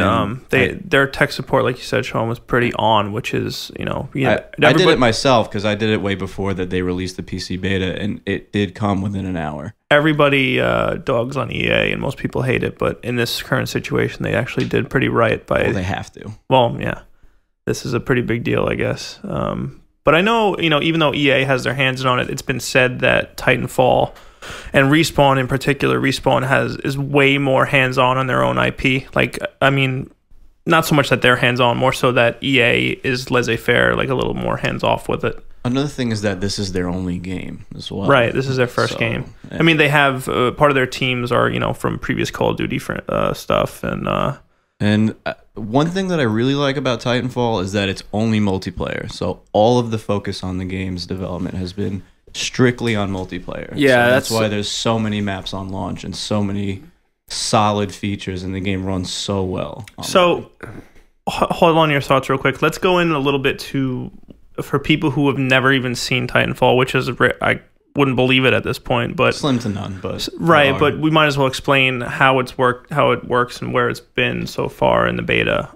[SPEAKER 3] Their tech support, like you said, Shaun, was pretty on, which is, I
[SPEAKER 4] did it myself because I did it way before that they released the PC beta, and it did come within an hour.
[SPEAKER 3] Everybody dogs on EA, and most people hate it, but in this current situation, they actually did pretty right by...
[SPEAKER 4] Well, they have to.
[SPEAKER 3] Well, yeah. This is a pretty big deal, I guess. But I know, even though EA has their hands on it, it's been said that Titanfall and Respawn in particular, is way more hands-on on their own IP. Like, I mean, not so much that they're hands-on, more so that EA is laissez-faire, like a little more hands-off with it.
[SPEAKER 4] Another thing is that this is their only game as well.
[SPEAKER 3] Right, this is their first game. Yeah. I mean, they have, part of their teams are, from previous Call of Duty stuff,
[SPEAKER 4] And one thing that I really like about Titanfall is that it's only multiplayer. So all of the focus on the game's development has been strictly on multiplayer.
[SPEAKER 1] Yeah,
[SPEAKER 4] so that's why there's so many maps on launch and so many solid features, and the game runs so well.
[SPEAKER 3] So hold on to your thoughts real quick. Let's go in a little bit to for people who have never even seen Titanfall, which is I wouldn't believe it at this point, but
[SPEAKER 4] slim to none. But
[SPEAKER 3] right, but we might as well explain how it works, and where it's been so far in the beta.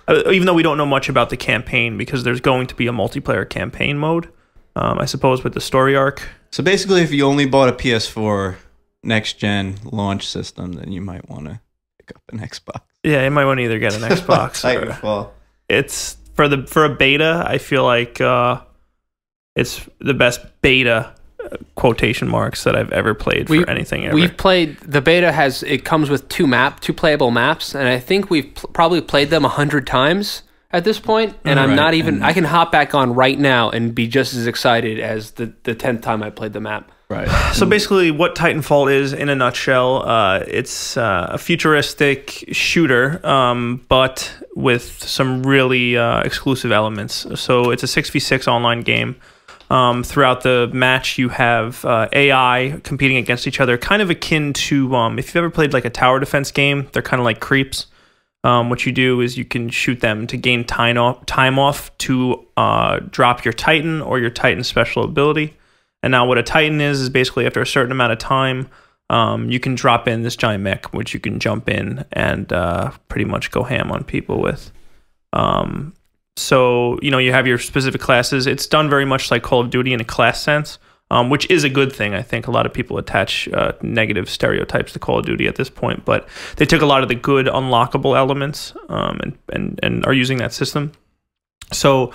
[SPEAKER 3] Even though we don't know much about the campaign, because there's going to be a multiplayer campaign mode, I suppose, with the story arc.
[SPEAKER 4] So basically, if you only bought a PS4 next gen launch system, then you might want to pick up an Xbox.
[SPEAKER 3] Yeah, you might want to either get an Xbox.
[SPEAKER 4] Titanfall.
[SPEAKER 3] It's for a beta. I feel like it's the best beta quotation marks that I've ever played for anything ever.
[SPEAKER 1] We've played the beta. It comes with two playable maps, and I think we've probably played them 100 times at this point. And I'm not even. I can hop back on right now and be just as excited as the 10th time I played the map.
[SPEAKER 4] Right.
[SPEAKER 3] So basically, what Titanfall is in a nutshell, it's a futuristic shooter, but with some really exclusive elements. So it's a 6v6 online game. Throughout the match, you have AI competing against each other, kind of akin to if you've ever played like a tower defense game. They're kind of like creeps. What you do is you can shoot them to gain time off to drop your Titan or your Titan special ability. And now what a Titan is basically after a certain amount of time, you can drop in this giant mech, which you can jump in and pretty much go ham on people with. So, you have your specific classes. It's done very much like Call of Duty in a class sense, which is a good thing. I think a lot of people attach negative stereotypes to Call of Duty at this point, but they took a lot of the good unlockable elements and are using that system. So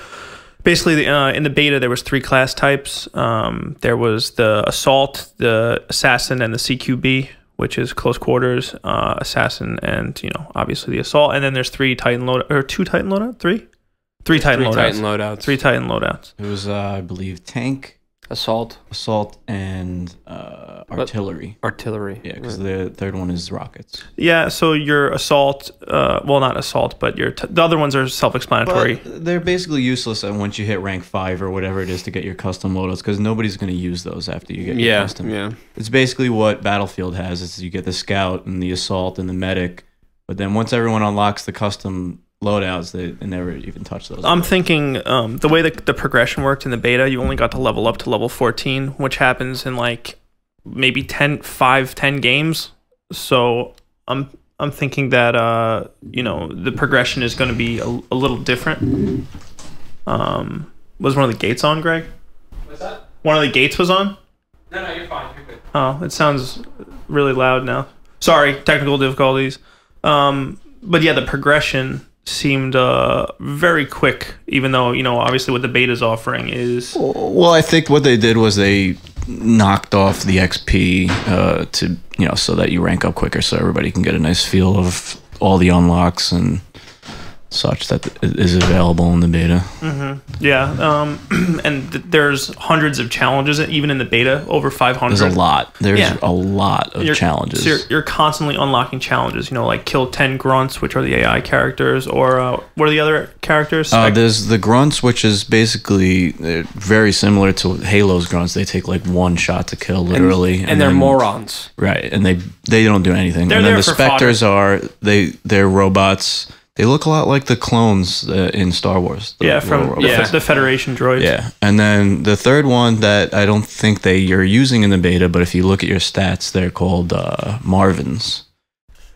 [SPEAKER 3] basically, in the beta, there was 3 class types. There was the Assault, the Assassin, and the CQB, which is close quarters, Assassin, and obviously the Assault. And then there's 2 Titan loadouts, 3 Titan loadouts. 3 Titan loadouts.
[SPEAKER 4] It was, I believe, tank,
[SPEAKER 1] Assault,
[SPEAKER 4] and artillery.
[SPEAKER 1] Artillery.
[SPEAKER 4] Yeah, because the third one is rockets.
[SPEAKER 3] Yeah, so your Assault, well, not Assault, but the other ones are self-explanatory.
[SPEAKER 4] But they're basically useless once you hit rank 5 or whatever it is to get your custom loadouts, because nobody's going to use those after you get your custom.
[SPEAKER 1] Yeah.
[SPEAKER 4] It's basically what Battlefield has. Is you get the Scout and the Assault and the Medic, but then once everyone unlocks the custom loadouts, they never even touch those.
[SPEAKER 3] I'm thinking the way that the progression worked in the beta, you only got to level up to level 14, which happens in like maybe 10 games. So I'm thinking that the progression is going to be a little different. Was one of the gates on, Greg?
[SPEAKER 1] What's that?
[SPEAKER 3] One of the gates was on?
[SPEAKER 1] No, you're fine. You're good.
[SPEAKER 3] Oh, it sounds really loud now. Sorry, technical difficulties. But yeah, the progression seemed very quick, even though obviously what the beta's offering is.
[SPEAKER 4] Well, I think what they did was they knocked off the XP to so that you rank up quicker, so everybody can get a nice feel of all the unlocks and such that is available in the beta.
[SPEAKER 3] Yeah, and there's hundreds of challenges even in the beta, over 500.
[SPEAKER 4] There's a lot. There's a lot of challenges.
[SPEAKER 3] So you're constantly unlocking challenges. Like kill 10 grunts, which are the AI characters, or what are the other characters?
[SPEAKER 4] There's the grunts, which is basically very similar to Halo's grunts. They take like 1 shot to kill, literally,
[SPEAKER 1] and they're morons,
[SPEAKER 4] right? And they don't do anything.
[SPEAKER 3] They're
[SPEAKER 4] and then
[SPEAKER 3] there
[SPEAKER 4] the
[SPEAKER 3] for
[SPEAKER 4] Spectres
[SPEAKER 3] fodder.
[SPEAKER 4] they're robots. They look a lot like the clones in Star Wars.
[SPEAKER 3] The Federation droids.
[SPEAKER 4] Yeah, and then the third one that I don't think you're using in the beta, but if you look at your stats, they're called Marvins.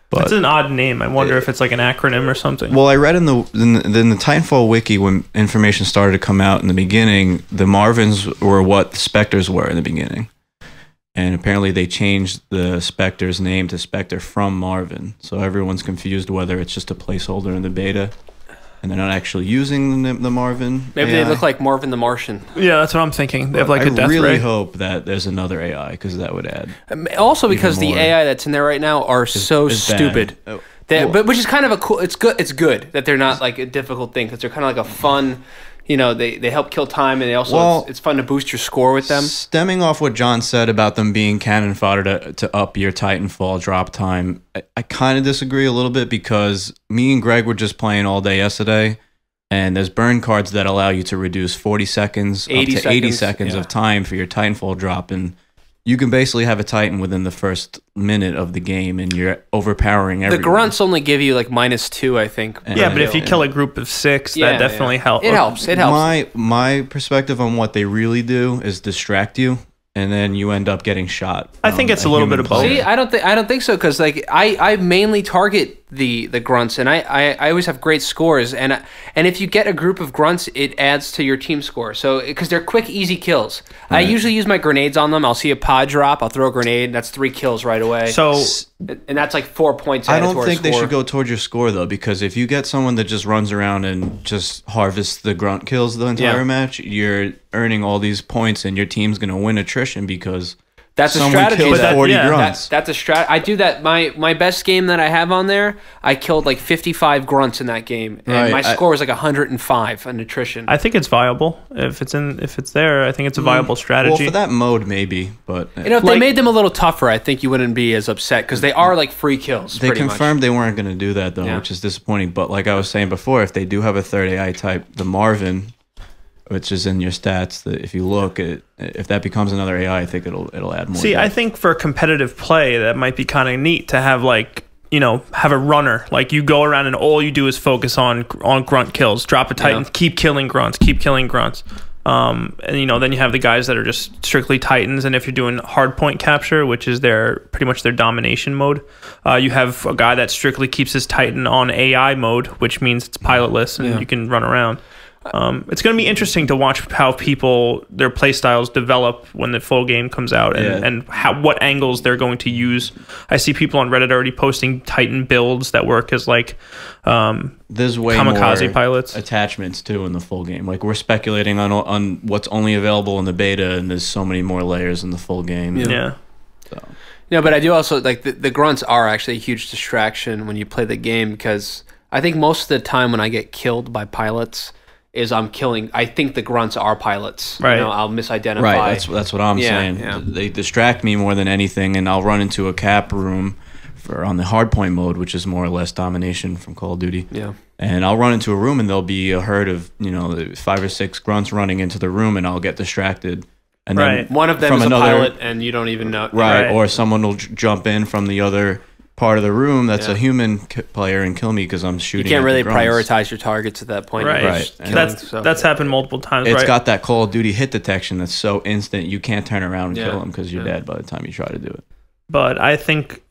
[SPEAKER 4] But
[SPEAKER 3] it's an odd name. I wonder if it's like an acronym or something.
[SPEAKER 4] Well, I read in the Titanfall wiki when information started to come out in the beginning, the Marvins were what the Spectres were in the beginning. And apparently they changed the Spectre's name to Spectre from Marvin. So everyone's confused whether it's just a placeholder in the beta and they're not actually using the Marvin.
[SPEAKER 1] Maybe
[SPEAKER 4] AI.
[SPEAKER 1] they look like Marvin the Martian.
[SPEAKER 3] Yeah, that's what I'm thinking. They have like a death ray.
[SPEAKER 4] I really hope that there's another AI, because that would add.
[SPEAKER 1] Also, because the AI that's in there right now are so stupid. But which is kind of a cool. It's good that they're not like a difficult thing, because they're kind of like a fun. They help kill time, and they also it's fun to boost your score with them.
[SPEAKER 4] Stemming off what John said about them being cannon fodder to up your Titanfall drop time, I kind of disagree a little bit, because me and Greg were just playing all day yesterday, and there's burn cards that allow you to reduce 40 seconds up to 80 seconds of time for your Titanfall drop, and you can basically have a Titan within the first minute of the game, and you're overpowering everyone.
[SPEAKER 1] The grunts only give you like -2, I think.
[SPEAKER 3] Yeah, but if you kill a group of 6, that definitely helps.
[SPEAKER 1] It helps. It helps.
[SPEAKER 4] My perspective on what they really do is distract you, and then you end up getting shot.
[SPEAKER 3] I think it's a little bit of both.
[SPEAKER 1] See, I don't think so, because like I mainly target the grunts, and I always have great scores, and if you get a group of grunts, it adds to your team score. So because they're quick, easy kills. Right. I usually use my grenades on them. I'll see a pod drop, I'll throw a grenade, and that's 3 kills right away.
[SPEAKER 3] So.
[SPEAKER 1] And that's like 4 points.
[SPEAKER 4] I don't think they should go towards your score though, because if you get someone that just runs around and just harvests the grunt kills the entire match, you're earning all these points, and your team's gonna win attrition because
[SPEAKER 1] that's a
[SPEAKER 4] someone
[SPEAKER 1] strategy.
[SPEAKER 4] kills 40 grunts.
[SPEAKER 1] That's a strat. I do that. My best game that I have on there, I killed like 55 grunts in that game, and my score was like 105 on attrition.
[SPEAKER 3] I think it's viable if it's there. I think it's a viable strategy.
[SPEAKER 4] Well, for that mode, maybe, but
[SPEAKER 1] if they made them a little tougher, I think you wouldn't be as upset, because they are like free kills.
[SPEAKER 4] They confirmed they weren't going to do that though, which is disappointing. But like I was saying before, if they do have a third AI type, the Marvin, which is in your stats, that if you look at, if that becomes another AI, I think it'll add more.
[SPEAKER 3] See, depth. I think for competitive play, that might be kind of neat to have like, have a runner. Like you go around and all you do is focus on grunt kills, drop a Titan, keep killing grunts. And then you have the guys that are just strictly Titans, and if you're doing hard point capture, which is pretty much their domination mode, you have a guy that strictly keeps his Titan on AI mode, which means it's pilotless and you can run around. It's going to be interesting to watch how their play styles develop when the full game comes out, and what angles they're going to use. I see people on Reddit already posting Titan builds that work as like
[SPEAKER 4] there's way
[SPEAKER 3] kamikaze
[SPEAKER 4] more
[SPEAKER 3] pilots
[SPEAKER 4] attachments too in the full game. Like we're speculating on what's only available in the beta, and there's so many more layers in the full game.
[SPEAKER 3] Yeah.
[SPEAKER 4] So.
[SPEAKER 1] Yeah, but I do also like the grunts are actually a huge distraction when you play the game, because I think most of the time when I get killed by pilots, I think the grunts are pilots.
[SPEAKER 3] Right.
[SPEAKER 1] I'll misidentify.
[SPEAKER 4] Right, that's what I'm saying.
[SPEAKER 1] Yeah.
[SPEAKER 4] They distract me more than anything, and I'll run into a cap room on the hardpoint mode, which is more or less domination from Call of Duty.
[SPEAKER 1] Yeah.
[SPEAKER 4] And I'll run into a room, and there'll be a herd of 5 or 6 grunts running into the room, and I'll get distracted. And then
[SPEAKER 1] one of them is a pilot, and you don't even know.
[SPEAKER 4] Right. Or someone will jump in from the other part of the room that's a human player and kill me because I'm shooting.
[SPEAKER 1] You can't really prioritize your targets at that point.
[SPEAKER 3] Right. That's happened multiple times.
[SPEAKER 4] It's got that Call of Duty hit detection that's so instant you can't turn around and kill them because you're dead by the time you try to do it.
[SPEAKER 3] But I think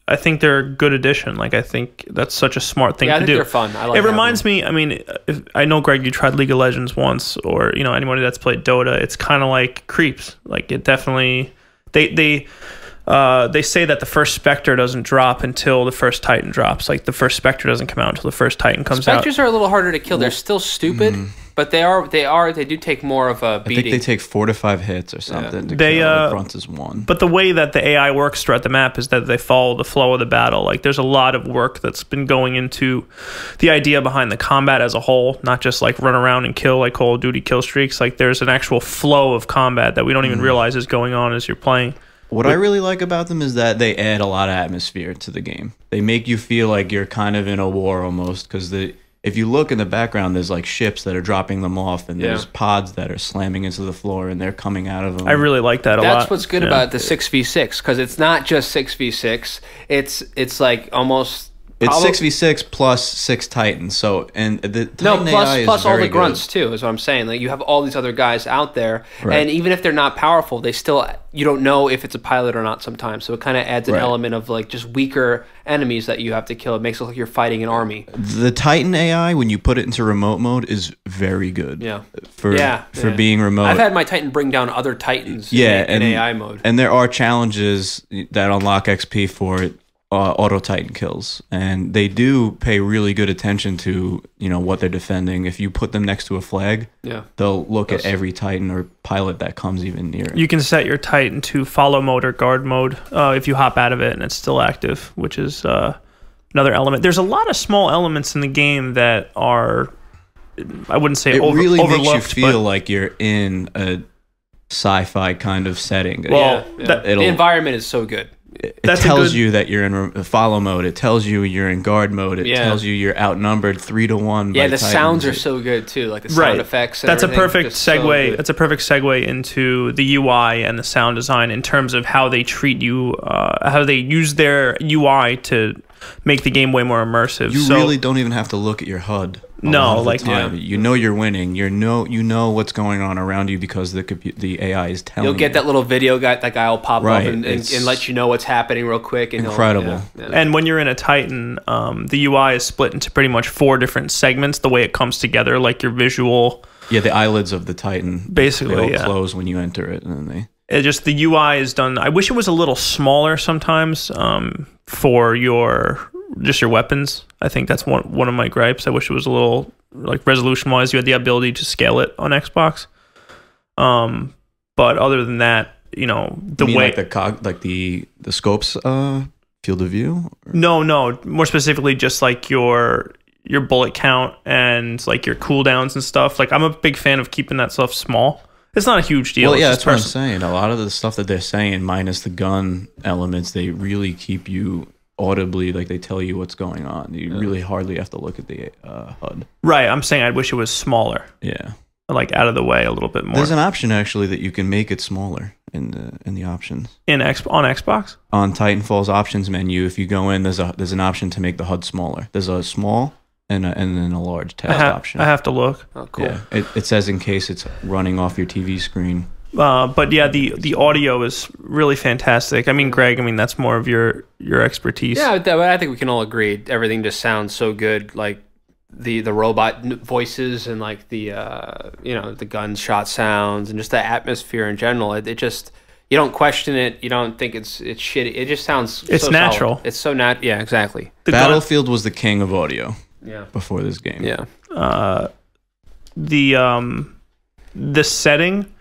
[SPEAKER 3] they're a good addition. Like I think that's such a smart thing to do.
[SPEAKER 1] I think they're fun. I like
[SPEAKER 3] it reminds me. I mean, I know Greg, you tried League of Legends once, or anybody that's played Dota. It's kind of like Creeps. Like it definitely they say that the first Spectre doesn't drop until the first Titan drops. Like the first Spectre doesn't come out until the first Titan comes out.
[SPEAKER 1] Spectres are a little harder to kill. They're still stupid, but they do take more of a beating.
[SPEAKER 4] I think they take 4 to 5 hits or something. To kill. Grunts is 1.
[SPEAKER 3] But the way that the AI works throughout the map is that they follow the flow of the battle. Like there's a lot of work that's been going into the idea behind the combat as a whole, not just like run around and kill like Call of Duty kill streaks. Like there's an actual flow of combat that we don't even realize is going on as you're playing.
[SPEAKER 4] What I really like about them is that they add a lot of atmosphere to the game. They make you feel like you're kind of in a war almost, because if you look in the background, there's like ships that are dropping them off, and there's pods that are slamming into the floor, and they're coming out of them.
[SPEAKER 3] I really like that a lot.
[SPEAKER 1] That's what's good about the 6v6, because it's not just 6v6. It's like almost...
[SPEAKER 4] It's 6v6 plus 6 Titans. So
[SPEAKER 1] plus all the grunts too is what I'm saying. Like you have all these other guys out there, and even if they're not powerful, you don't know if it's a pilot or not sometimes. So it kind of adds an element of like just weaker enemies that you have to kill. It makes it look like you're fighting an army.
[SPEAKER 4] The Titan AI, when you put it into remote mode, is very good.
[SPEAKER 1] Yeah.
[SPEAKER 4] For being remote.
[SPEAKER 1] I've had my Titan bring down other Titans in AI mode.
[SPEAKER 4] And there are challenges that unlock XP for it. Auto Titan kills, and they do pay really good attention to what they're defending. If you put them next to a flag, they'll look at every Titan or pilot that comes even near it.
[SPEAKER 3] You can set your Titan to follow mode or guard mode if you hop out of it and it's still active, which is another element. There's a lot of small elements in the game that are, I wouldn't say
[SPEAKER 4] it really
[SPEAKER 3] overlooked,
[SPEAKER 4] makes you feel like you're in a sci-fi kind of setting.
[SPEAKER 1] Well, the environment is so good.
[SPEAKER 4] it tells you that you're in follow mode. It tells you you're in guard mode. It tells you you're outnumbered 3-1.
[SPEAKER 1] Yeah, the sounds are so good too, like the sound effects. And
[SPEAKER 3] that's a perfect segue. That's a perfect segue into the UI and the sound design in terms of how they treat you, how they use their UI to make the game way more immersive.
[SPEAKER 4] You really don't even have to look at your HUD.
[SPEAKER 3] No,
[SPEAKER 4] You know you're winning. You know what's going on around you because the AI is telling you.
[SPEAKER 1] You'll get that little video guy, that guy will pop up and let you know what's happening real quick. And
[SPEAKER 4] incredible.
[SPEAKER 3] And when you're in a Titan, the UI is split into pretty much 4 different segments. The way it comes together, like your visual.
[SPEAKER 4] Yeah, the eyelids of the Titan
[SPEAKER 3] basically
[SPEAKER 4] close when you enter it, and then
[SPEAKER 3] the UI is done. I wish it was a little smaller sometimes for your weapons. I think that's one of my gripes. I wish it was a little, like, resolution wise, you had the ability to scale it on Xbox. But other than that,
[SPEAKER 4] like the scopes field of view.
[SPEAKER 3] No, more specifically, just like your bullet count and like your cooldowns and stuff. Like, I'm a big fan of keeping that stuff small. It's not a huge deal.
[SPEAKER 4] Well, yeah, that's what I'm saying. A lot of the stuff that they're saying, minus the gun elements, they really keep you audibly, like they tell you what's going on. You really hardly have to look at the HUD.
[SPEAKER 3] Right. I'm saying I wish it was smaller.
[SPEAKER 4] Yeah.
[SPEAKER 3] Like out of the way a little bit more.
[SPEAKER 4] There's an option actually that you can make it smaller in the options.
[SPEAKER 3] On Xbox? On
[SPEAKER 4] Titanfall's options menu, if you go in, there's an option to make the HUD smaller. There's a small and then a large text option.
[SPEAKER 3] I have to look.
[SPEAKER 1] Oh, cool.
[SPEAKER 4] Yeah. It says in case it's running off your TV screen.
[SPEAKER 3] But yeah, the audio is really fantastic. I mean, Greg, that's more of your expertise.
[SPEAKER 1] Yeah, I think we can all agree. Everything just sounds so good. Like the robot voices and like the the gunshot sounds and just the atmosphere in general. It just, you don't question it. You don't think it's shitty. It just sounds.
[SPEAKER 3] It's
[SPEAKER 1] so
[SPEAKER 3] natural.
[SPEAKER 1] Solid. It's so Yeah, exactly.
[SPEAKER 4] Battlefield was the king of audio.
[SPEAKER 1] Yeah.
[SPEAKER 4] Before this game.
[SPEAKER 1] Yeah.
[SPEAKER 3] The setting.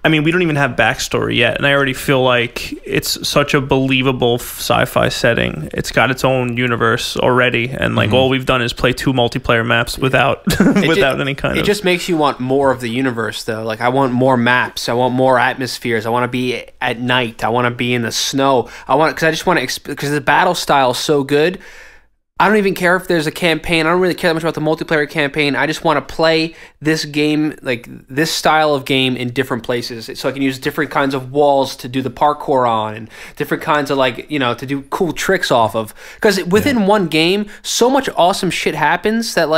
[SPEAKER 3] We don't even have backstory yet, and I already feel like it's such a believable sci-fi setting. It's got its own universe already, and all we've done is play 2 multiplayer maps without any kind of...
[SPEAKER 1] It just makes you want more of the universe, though. Like, I want more maps. I want more atmospheres. I want to be at night. I want to be in the snow. Because the battle style is so good. I don't even care if there's a campaign. I don't really care that much about the multiplayer campaign. I just want to play this game, like this style of game, in different places, so I can use different kinds of walls to do the parkour on, and different kinds of to do cool tricks off of. Because within one game, so much awesome shit happens that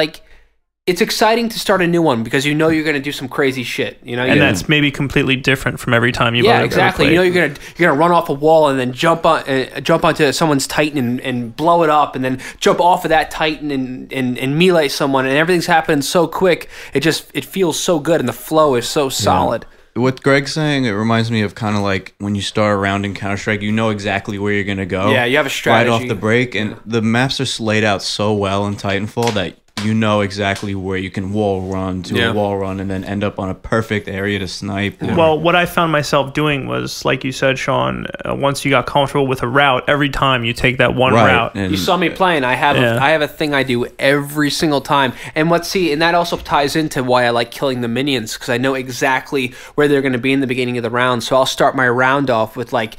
[SPEAKER 1] it's exciting to start a new one because you're going to do some crazy shit.
[SPEAKER 3] And that's maybe completely different from every time you've ever
[SPEAKER 1] exactly.
[SPEAKER 3] played.
[SPEAKER 1] You're gonna run off a wall and then jump onto someone's Titan and blow it up, and then jump off of that Titan and melee someone, and everything's happening so quick. It feels so good, and the flow is so solid.
[SPEAKER 4] What Greg's saying, it reminds me of kind of like when you start a round in Counter-Strike, you know exactly where you're going to go.
[SPEAKER 1] Yeah, you have a strategy.
[SPEAKER 4] Right off the break, and the maps are laid out so well in Titanfall that you know exactly where you can wall run to a wall run and then end up on a perfect area to snipe.
[SPEAKER 3] Well, what I found myself doing was, like you said, Shaun, once you got comfortable with a route, every time you take that one route.
[SPEAKER 1] And you saw me playing. I have a thing I do every single time. And and that also ties into why I like killing the minions, because I know exactly where they're going to be in the beginning of the round. So I'll start my round off with 15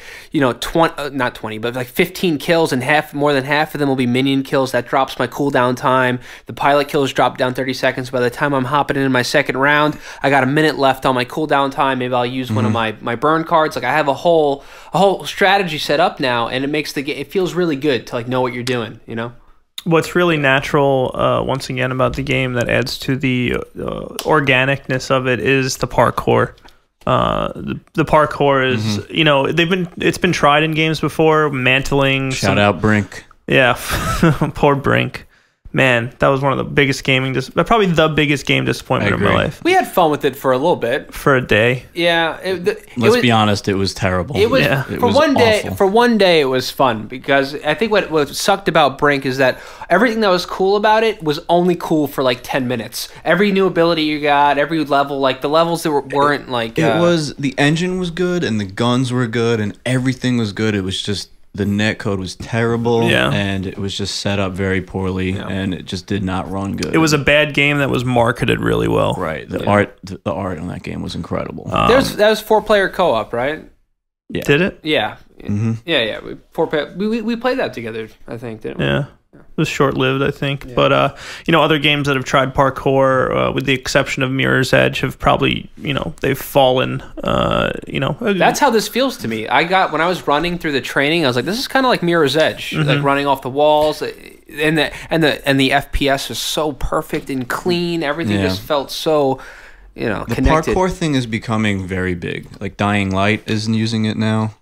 [SPEAKER 1] kills, and more than half of them will be minion kills. That drops my cooldown time. The pilot kills drop down 30 seconds. By the time I'm hopping in my second round, I got a minute left on my cooldown time. Maybe I'll use one of my burn cards. I have a whole strategy set up now, and it makes it feels really good to know what you're doing.
[SPEAKER 3] What's really natural, once again, about the game that adds to the organicness of it is the parkour. The parkour is, it's been tried in games before. Mantling.
[SPEAKER 4] Shout out Brink.
[SPEAKER 3] Yeah, poor Brink. Man, that was one of the biggest probably the biggest game disappointment of my life.
[SPEAKER 1] We had fun with it for a little bit.
[SPEAKER 3] For a day.
[SPEAKER 1] Yeah.
[SPEAKER 4] Let's be honest, it was terrible.
[SPEAKER 1] It was awful. For one day, it was fun, because I think what sucked about Brink is that everything that was cool about it was only cool for 10 minutes. Every new ability you got, every level, the levels that weren't
[SPEAKER 4] the engine was good, and the guns were good, and everything was good. It was just the netcode was terrible, and it was just set up very poorly, and it just did not run good.
[SPEAKER 3] It was a bad game that was marketed really well.
[SPEAKER 4] Right. The art on that game was incredible.
[SPEAKER 1] That was 4-player co-op, right?
[SPEAKER 4] Yeah.
[SPEAKER 3] Did it?
[SPEAKER 1] Yeah. Yeah. We played that together, I think, didn't we?
[SPEAKER 3] Yeah. It was short-lived, I think. Yeah. But, other games that have tried parkour, with the exception of Mirror's Edge, have probably, they've fallen,
[SPEAKER 1] That's how this feels to me. When I was running through the training, I was like, this is kind of like Mirror's Edge, like running off the walls. And the FPS is so perfect and clean. Everything just felt so, connected.
[SPEAKER 4] The parkour thing is becoming very big. Like Dying Light is using it now.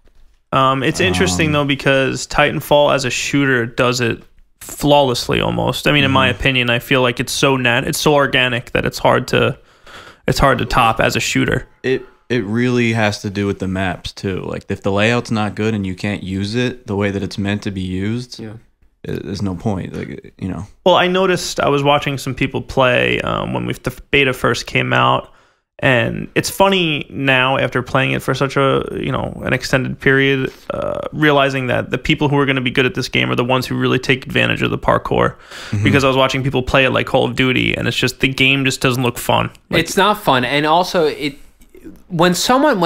[SPEAKER 3] It's interesting, though, because Titanfall as a shooter does it flawlessly almost. I mean, in my opinion, I feel like it's so organic that it's hard to top as a shooter.
[SPEAKER 4] It really has to do with the maps too. Like if the layout's not good and you can't use it the way that it's meant to be used, there's no point. Like
[SPEAKER 3] Well, I noticed I was watching some people play when the beta first came out. And it's funny now, after playing it for such an extended period, realizing that the people who are going to be good at this game are the ones who really take advantage of the parkour. Because I was watching people play it like Call of Duty, and it's just the game just doesn't look fun.
[SPEAKER 1] It's not fun, and also when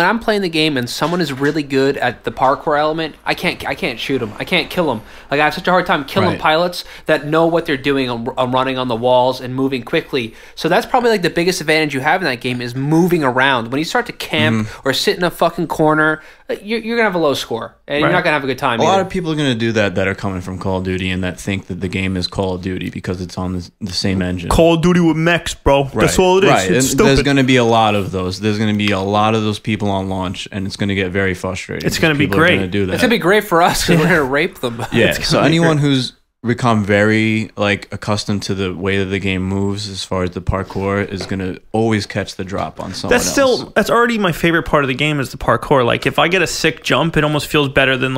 [SPEAKER 1] I'm playing the game and someone is really good at the parkour element, I can't shoot them. I can't kill them. Like I have such a hard time killing pilots that know what they're doing on running on the walls and moving quickly. So that's probably like the biggest advantage you have in that game is moving around. When you start to camp or sit in a fucking corner, you're gonna have a low score and you're not gonna have a good time.
[SPEAKER 4] A lot of people are gonna do that are coming from Call of Duty and that think that the game is Call of Duty because it's on the same engine.
[SPEAKER 3] Call of Duty with mechs, bro. That's all it is.
[SPEAKER 4] Right.
[SPEAKER 3] It's stupid.
[SPEAKER 4] There's gonna be a lot of those. There's gonna be a lot of those people on launch, and it's gonna get very frustrating.
[SPEAKER 3] It's gonna be great.
[SPEAKER 4] Do that.
[SPEAKER 1] It's gonna be great for us because we're gonna rape them.
[SPEAKER 4] Yeah. So anyone who's become very accustomed to the way that the game moves as far as the parkour is going to always catch the drop on someone else.
[SPEAKER 3] That's already my favorite part of the game is the parkour. Like if I get a sick jump, it almost feels better than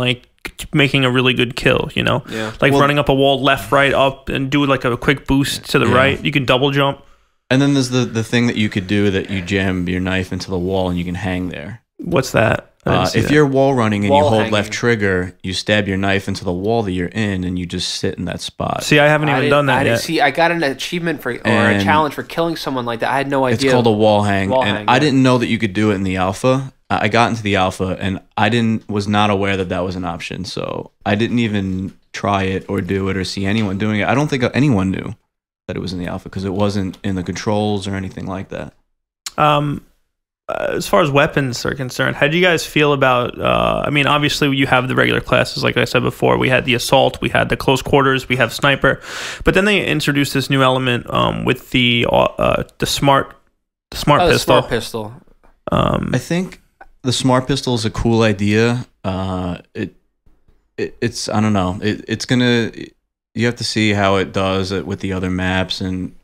[SPEAKER 3] making a really good kill, running up a wall left, right, up and do like a quick boost to the right. You can double jump.
[SPEAKER 4] And then there's the thing that you could do that you jam your knife into the wall and you can hang there.
[SPEAKER 3] What's that?
[SPEAKER 4] If you're wall running and you hold left trigger, you stab your knife into the wall that you're in, and you just sit in that spot.
[SPEAKER 3] See, I haven't even done that yet.
[SPEAKER 1] See, I got an achievement a challenge for killing someone like that. I had no idea.
[SPEAKER 4] It's called a wall hang, I didn't know that you could do it in the alpha. I got into the alpha, and was not aware that was an option, so I didn't even try it or do it or see anyone doing it. I don't think anyone knew that it was in the alpha because it wasn't in the controls or anything like that.
[SPEAKER 3] As far as weapons are concerned, how do you guys feel about obviously you have the regular classes, like I said before. We had the assault, we had the close quarters, we have sniper, but then they introduced this new element with the smart pistol.
[SPEAKER 1] The smart pistol.
[SPEAKER 4] I think the smart pistol is a cool idea. It's I don't know. It's gonna, you have to see how it does it with the other maps and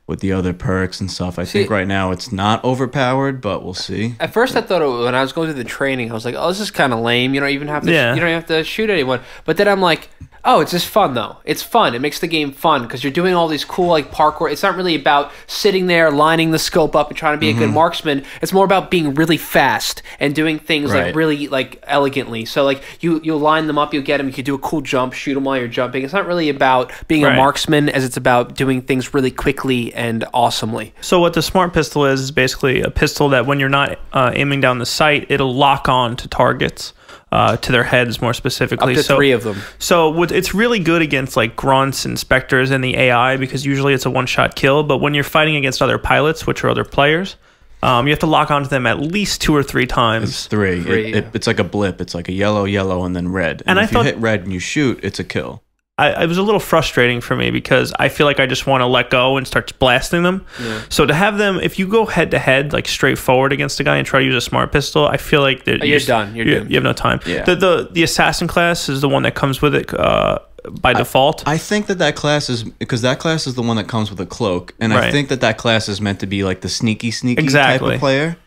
[SPEAKER 4] with the other perks and stuff. I think right now it's not overpowered, but we'll see. At
[SPEAKER 1] first I thought when I was going through the training, I was like, oh, this is kind of lame. You don't even have to you don't have to shoot anyone. But then I'm like, oh, it's just fun though. It's fun. It makes the game fun because you're doing all these cool parkour. It's not really about sitting there lining the scope up and trying to be a good marksman. It's more about being really fast and doing things really elegantly. So you line them up, you get them, you can do a cool jump, shoot them while you're jumping. It's not really about being a marksman as it's about doing things really quickly and awesomely.
[SPEAKER 3] So what the smart pistol is basically a pistol that when you're not aiming down the sight, it'll lock on to targets. To their heads more specifically.
[SPEAKER 1] Up to 3 of them.
[SPEAKER 3] So it's really good against grunts and specters and the AI because usually it's a one-shot kill. But when you're fighting against other pilots, which are other players, you have to lock onto them at least 2 or 3 times.
[SPEAKER 4] It's 3. It's like a blip. It's like a yellow, and then red. And if you hit red and you shoot, it's a kill.
[SPEAKER 3] It was a little frustrating for me because I feel like I just want to let go and start blasting them. Yeah. So to have them, if you go head to head, straightforward against a guy and try to use a smart pistol, I feel like
[SPEAKER 1] you're done. You're done.
[SPEAKER 3] You have no time.
[SPEAKER 1] Yeah.
[SPEAKER 3] The assassin class is the one that comes with it by default.
[SPEAKER 4] I think that class is because that class is the one that comes with a cloak, and I think that class is meant to be the sneaky type of player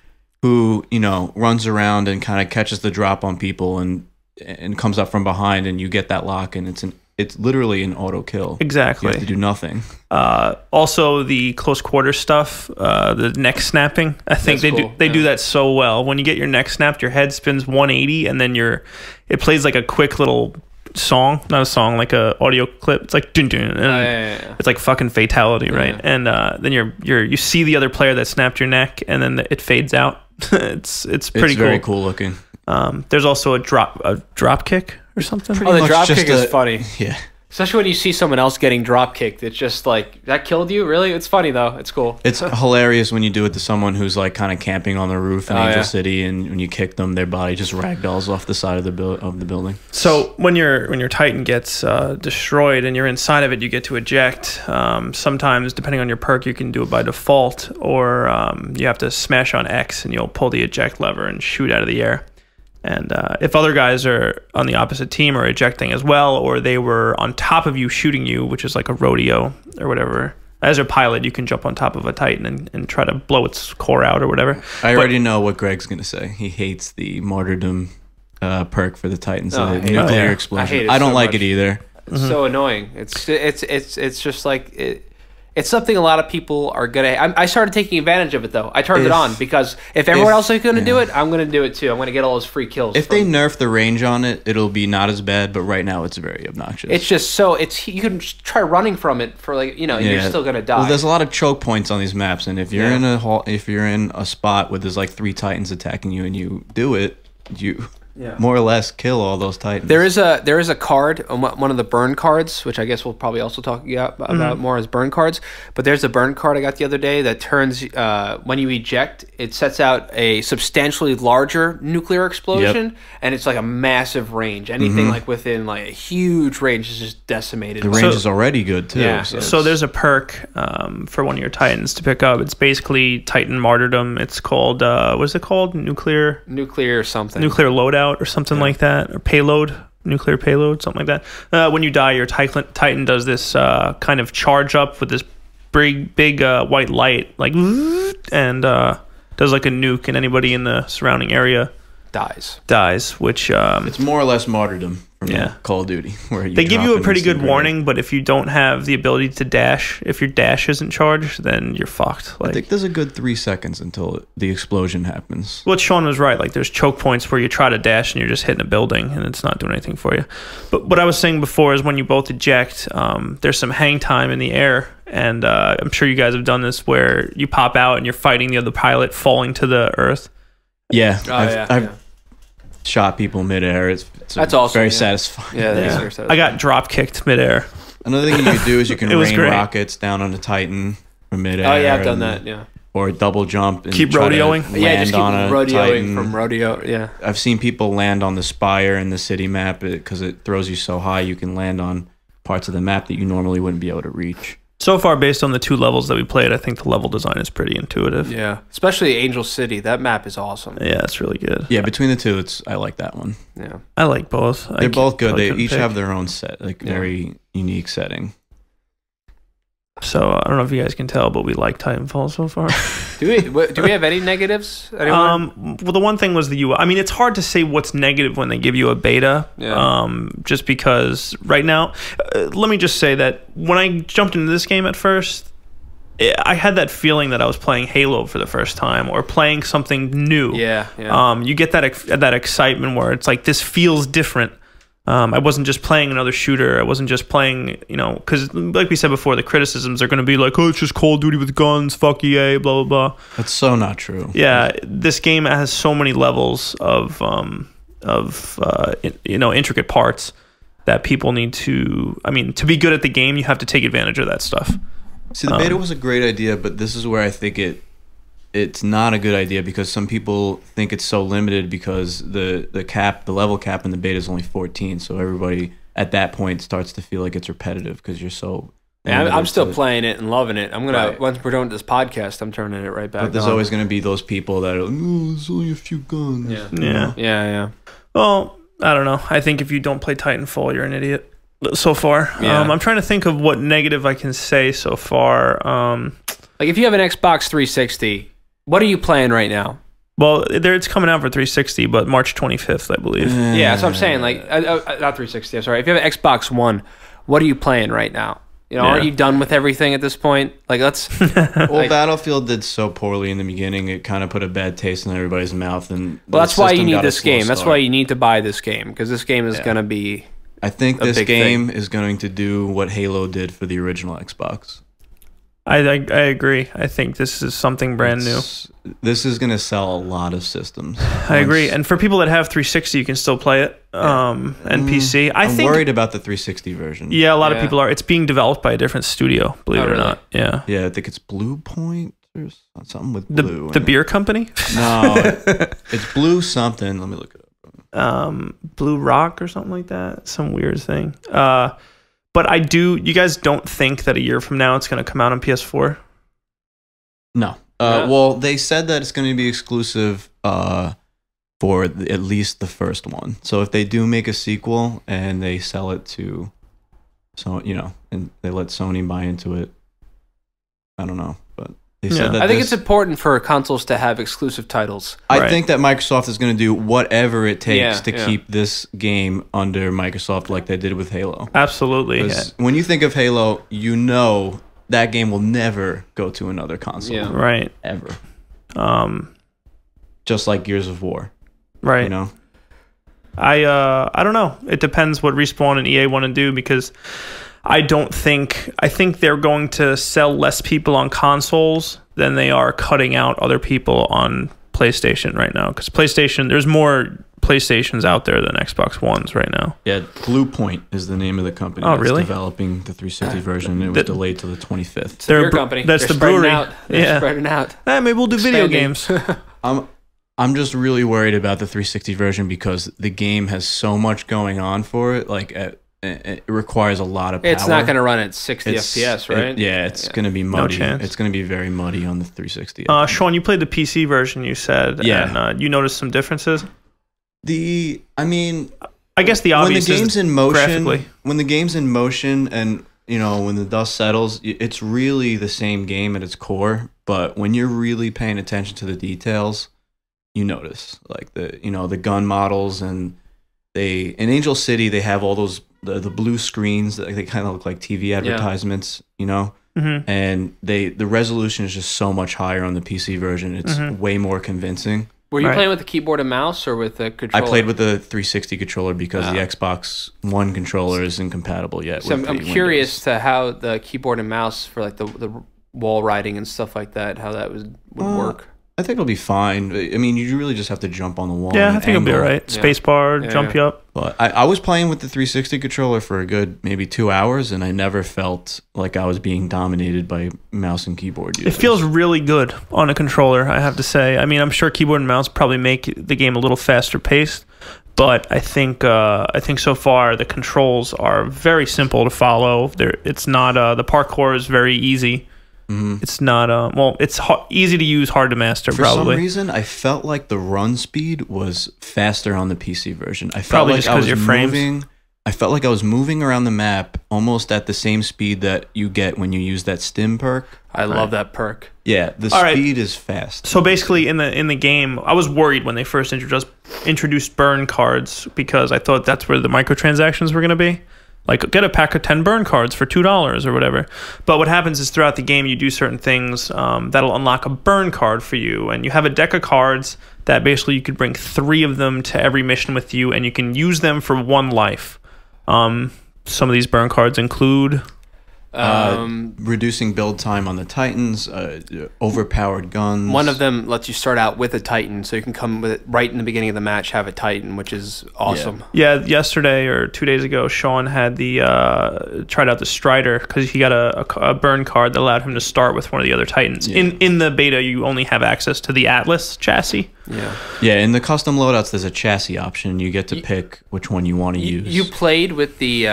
[SPEAKER 4] who runs around and kind of catches the drop on people and comes up from behind, and you get that lock, and it's literally an auto kill.
[SPEAKER 3] Exactly.
[SPEAKER 4] You have to do nothing.
[SPEAKER 3] Also, the close quarter stuff, the neck snapping. I think they do that so well. When you get your neck snapped, your head spins 180, and then it plays like a quick little song, not a song, like a audio clip. It's like dun dun. It's like fucking fatality, right? And then you see the other player that snapped your neck, and then it fades out. It's pretty cool.
[SPEAKER 4] Very cool looking.
[SPEAKER 3] There's also a drop kick or something.
[SPEAKER 1] Oh, the drop kick is funny.
[SPEAKER 4] Yeah.
[SPEAKER 1] Especially when you see someone else getting drop kicked. It's just like, that killed you? Really? It's funny, though. It's cool.
[SPEAKER 4] It's hilarious when you do it to someone who's like kind of camping on the roof in Angel City, and when you kick them, their body just ragdolls off the side of the building.
[SPEAKER 3] So when your Titan gets destroyed and you're inside of it, you get to eject. Sometimes, depending on your perk, you can do it by default, or you have to smash on X and you'll pull the eject lever and shoot out of the air. And if other guys are on the opposite team are ejecting as well, or they were on top of you shooting you, which is like a rodeo or whatever, as a pilot, you can jump on top of a Titan and try to blow its core out or whatever.
[SPEAKER 4] I already know what Greg's going to say. He hates the martyrdom perk for the Titans. Nuclear explosion. I don't like it either.
[SPEAKER 1] It's so annoying. It's just like... It's something a lot of people are gonna. I started taking advantage of it though. I turned it on because if everyone else is gonna do it, I'm gonna do it too. I'm gonna get all those free kills.
[SPEAKER 4] If they nerf the range on it, it'll be not as bad. But right now, it's very obnoxious.
[SPEAKER 1] It's just so you can just try running from it for like you're still gonna die.
[SPEAKER 4] Well, there's a lot of choke points on these maps, and if you're in a spot where there's like 3 Titans attacking you and you do it, you more or less kill all those Titans.
[SPEAKER 1] There is a card, one of the burn cards, which I guess we'll probably also talk about more as burn cards. But there's a burn card I got the other day that turns when you eject, it sets out a substantially larger nuclear explosion, and it's like a massive range. Anything like within like a huge range is just decimated.
[SPEAKER 4] The range is already good too.
[SPEAKER 1] Yeah,
[SPEAKER 3] so there's a perk for one of your Titans to pick up. It's basically Titan Martyrdom. It's called what's it called? Nuclear
[SPEAKER 1] something.
[SPEAKER 3] Nuclear loadout or something like that, or payload, nuclear payload, something like that. When you die, your Titan does this kind of charge up with this big white light, like, and does like a nuke, and anybody in the surrounding area dies, which
[SPEAKER 4] it's more or less martyrdom from Call of Duty, where
[SPEAKER 3] they give you a pretty good warning, but if you don't have the ability to dash, if your dash isn't charged, then you're fucked. Like,
[SPEAKER 4] I think there's a good 3 seconds until the explosion happens.
[SPEAKER 3] Well, Shaun was right. Like, there's choke points where you try to dash and you're just hitting a building and it's not doing anything for you. But what I was saying before is when you both eject, there's some hang time in the air. And I'm sure you guys have done this where you pop out and you're fighting the other pilot falling to the earth.
[SPEAKER 4] Yeah. I've shot people midair. That's awesome. Very satisfying.
[SPEAKER 1] Yeah, that's very satisfying.
[SPEAKER 3] I got drop kicked midair.
[SPEAKER 4] Another thing you can do is you can rain rockets down on a Titan from midair.
[SPEAKER 1] Oh yeah, I've done that. Yeah.
[SPEAKER 4] Or double jump and
[SPEAKER 3] keep rodeoing.
[SPEAKER 1] Just keep rodeoing from rodeo. Yeah.
[SPEAKER 4] I've seen people land on the spire in the city map because it throws you so high. You can land on parts of the map that you normally wouldn't be able to reach.
[SPEAKER 3] So far, based on the 2 levels that we played, I think the level design is pretty intuitive.
[SPEAKER 1] Yeah, especially Angel City. That map is awesome.
[SPEAKER 3] Yeah, it's really good.
[SPEAKER 4] Yeah, between the 2, I like that one.
[SPEAKER 1] Yeah,
[SPEAKER 3] I like both.
[SPEAKER 4] They're both good. They each have their own very unique setting.
[SPEAKER 3] So I don't know if you guys can tell, but we like Titanfall so far.
[SPEAKER 1] Do we have any negatives? Anyone?
[SPEAKER 3] Well, the one thing was the UI. I mean, it's hard to say what's negative when they give you a beta. Yeah. Just because right now, let me just say that when I jumped into this game at first, I had that feeling that I was playing Halo for the first time or playing something new.
[SPEAKER 1] Yeah.
[SPEAKER 3] You get that excitement where it's like, this feels different. I wasn't just playing another shooter. I wasn't just playing, because like we said before, the criticisms are going to be like, oh, it's just Call of Duty with guns, fuck EA, blah, blah, blah.
[SPEAKER 4] That's so not true.
[SPEAKER 3] Yeah, this game has so many levels of intricate parts that people need to, to be good at the game, you have to take advantage of that stuff.
[SPEAKER 4] See, the beta was a great idea, but this is where I think it's not a good idea because some people think it's so limited because the level cap in the beta is only 14, so everybody at that point starts to feel like it's repetitive because you're so.
[SPEAKER 1] Yeah, I'm still playing it and loving it. I'm gonna once we're done with this podcast, I'm turning it right back.
[SPEAKER 4] But there's always gonna be those people that are, there's only a few guns.
[SPEAKER 1] Yeah.
[SPEAKER 3] Well, I don't know. I think if you don't play Titanfall, you're an idiot. So far, I'm trying to think of what negative I can say so far.
[SPEAKER 1] Like if you have an Xbox 360. What are you playing right now?
[SPEAKER 3] Well, it's coming out for 360, but March 25th, I believe.
[SPEAKER 1] Yeah, that's what I'm saying. Like, not 360. I'm sorry. If you have an Xbox One, what are you playing right now? Aren't you done with everything at this point? Like, let's.
[SPEAKER 4] Well, Battlefield did so poorly in the beginning; it kind of put a bad taste in everybody's mouth. And
[SPEAKER 1] that's why you need this game. That's why you need to buy this game because this game is going to be.
[SPEAKER 4] I think this game is going to do what Halo did for the original Xbox.
[SPEAKER 3] I agree. I think this is something brand new.
[SPEAKER 4] This is going to sell a lot of systems.
[SPEAKER 3] I agree. And for people that have 360, you can still play it. And PC.
[SPEAKER 4] I'm worried about the 360 version.
[SPEAKER 3] Yeah, a lot of people are. It's being developed by a different studio, believe it or not. Yeah.
[SPEAKER 4] Yeah, I think it's Blue Point. There's something with blue.
[SPEAKER 3] The beer company?
[SPEAKER 4] No, it's Blue something. Let me look it
[SPEAKER 3] up. Blue Rock or something like that. Some weird thing. But you guys don't think that a year from now it's going to come out on PS4?
[SPEAKER 4] No. Well, they said that it's going to be exclusive for at least the first one. So if they do make a sequel and they sell it to, and they let Sony buy into it, I don't know. But they said that
[SPEAKER 1] I think it's important for consoles to have exclusive titles.
[SPEAKER 4] I think that Microsoft is going to do whatever it takes to keep this game under Microsoft like they did with Halo.
[SPEAKER 3] Absolutely.
[SPEAKER 4] When you think of Halo, you know that game will never go to another console.
[SPEAKER 3] Yeah. Right.
[SPEAKER 4] Ever. Just like Gears of War.
[SPEAKER 3] Right. I don't know. It depends what Respawn and EA want to do, because I think they're going to sell less people on consoles than they are cutting out other people on PlayStation right now. Because PlayStation, there's more PlayStations out there than Xbox Ones right now.
[SPEAKER 4] Yeah, Blue Point is the name of the company that's developing the 360 version. It was delayed to the 25th.
[SPEAKER 1] It's the beer company.
[SPEAKER 3] That's the brewery.
[SPEAKER 1] They're spreading out.
[SPEAKER 3] Maybe we'll do video games.
[SPEAKER 4] I'm just really worried about the 360 version because the game has so much going on for it. Like, it requires a lot of power.
[SPEAKER 1] It's not going to run at 60 FPS, right?
[SPEAKER 4] It's going to be muddy.
[SPEAKER 3] No chance.
[SPEAKER 4] It's going to be very muddy on the 360.
[SPEAKER 3] Shaun, you played the PC version, you said.
[SPEAKER 4] Yeah.
[SPEAKER 3] And you noticed some differences?
[SPEAKER 4] I
[SPEAKER 3] guess the obvious
[SPEAKER 4] when the game's in motion,
[SPEAKER 3] graphically.
[SPEAKER 4] When the game's in motion and, when the dust settles, it's really the same game at its core. But when you're really paying attention to the details, you notice, like the gun models, and in Angel City, they have all those the blue screens that they kind of look like TV advertisements,
[SPEAKER 3] Mm-hmm.
[SPEAKER 4] and the resolution is just so much higher on the PC version. It's way more convincing.
[SPEAKER 1] Were you playing with the keyboard and mouse or with the controller?
[SPEAKER 4] I played with the 360 controller because the Xbox One controller isn't compatible yet.
[SPEAKER 1] So I'm curious to how the keyboard and mouse for like the wall riding and stuff like that, how that would work.
[SPEAKER 4] I think it'll be fine. I mean, you really just have to jump on the wall.
[SPEAKER 3] Yeah, I think it'll be all right. Spacebar, jump you up.
[SPEAKER 4] But I was playing with the 360 controller for a good maybe 2 hours, and I never felt like I was being dominated by mouse and keyboard users.
[SPEAKER 3] It feels really good on a controller, I have to say. I mean, I'm sure keyboard and mouse probably make the game a little faster paced, but I think so far the controls are very simple to follow. It's not the parkour is very easy. Mm-hmm. It's not it's easy to use, hard to master.
[SPEAKER 4] For
[SPEAKER 3] probably.
[SPEAKER 4] some reason, I felt like the run speed was faster on the PC version. I felt
[SPEAKER 3] probably
[SPEAKER 4] like
[SPEAKER 3] just because your frames.
[SPEAKER 4] I felt like I was moving around the map almost at the same speed that you get when you use that stim perk.
[SPEAKER 1] I love that perk.
[SPEAKER 4] Yeah, the speed is fast.
[SPEAKER 3] So basically, in the game, I was worried when they first introduced burn cards, because I thought that's where the microtransactions were going to be. Like, get a pack of 10 burn cards for $2 or whatever. But what happens is throughout the game, you do certain things that'll unlock a burn card for you. And you have a deck of cards that basically you could bring 3 of them to every mission with you, and you can use them for 1 life. Some of these burn cards include...
[SPEAKER 4] reducing build time on the Titans, overpowered guns.
[SPEAKER 1] One of them lets you start out with a Titan, so you can come with it right in the beginning of the match, have a Titan, which is awesome.
[SPEAKER 3] Yeah, yesterday or 2 days ago, Shaun had tried out the Strider, because he got a burn card that allowed him to start with one of the other Titans. Yeah. In the beta, you only have access to the Atlas chassis.
[SPEAKER 4] Yeah. In the custom loadouts, there's a chassis option. You get to pick which one you want to use.
[SPEAKER 1] You played with the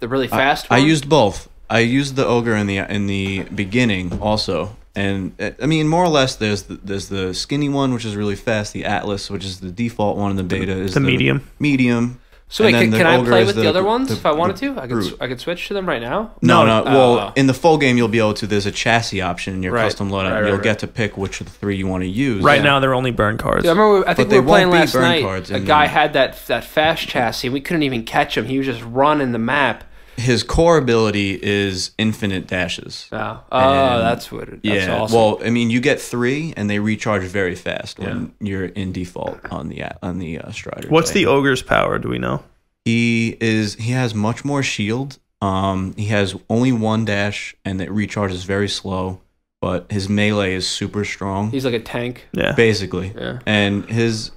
[SPEAKER 1] really fast one?
[SPEAKER 4] I used both. I used the ogre in the beginning also, and I mean, more or less, there's the skinny one, which is really fast. The Atlas, which is the default one in the beta, is the medium.
[SPEAKER 1] So wait, can I play with the other ones if I wanted to? I could switch to them right now?
[SPEAKER 4] No. Well, in the full game, you'll be able to. There's a chassis option in your custom loadout. You'll get to pick which of the 3 you want to use.
[SPEAKER 3] Right now, they're only burn cards.
[SPEAKER 1] Yeah, I think we were playing last night. A guy had that fast chassis. We couldn't even catch him. He was just running the map.
[SPEAKER 4] His core ability is infinite dashes.
[SPEAKER 1] That's awesome.
[SPEAKER 4] Well, I mean, you get 3, and they recharge very fast when you're in default on the Strider.
[SPEAKER 3] What's the ogre's power? Do we know?
[SPEAKER 4] He has much more shield, He has only one dash, and it recharges very slow. But his melee is super strong.
[SPEAKER 1] He's like a tank.
[SPEAKER 3] Yeah.
[SPEAKER 4] Basically.
[SPEAKER 1] Yeah.
[SPEAKER 4] And his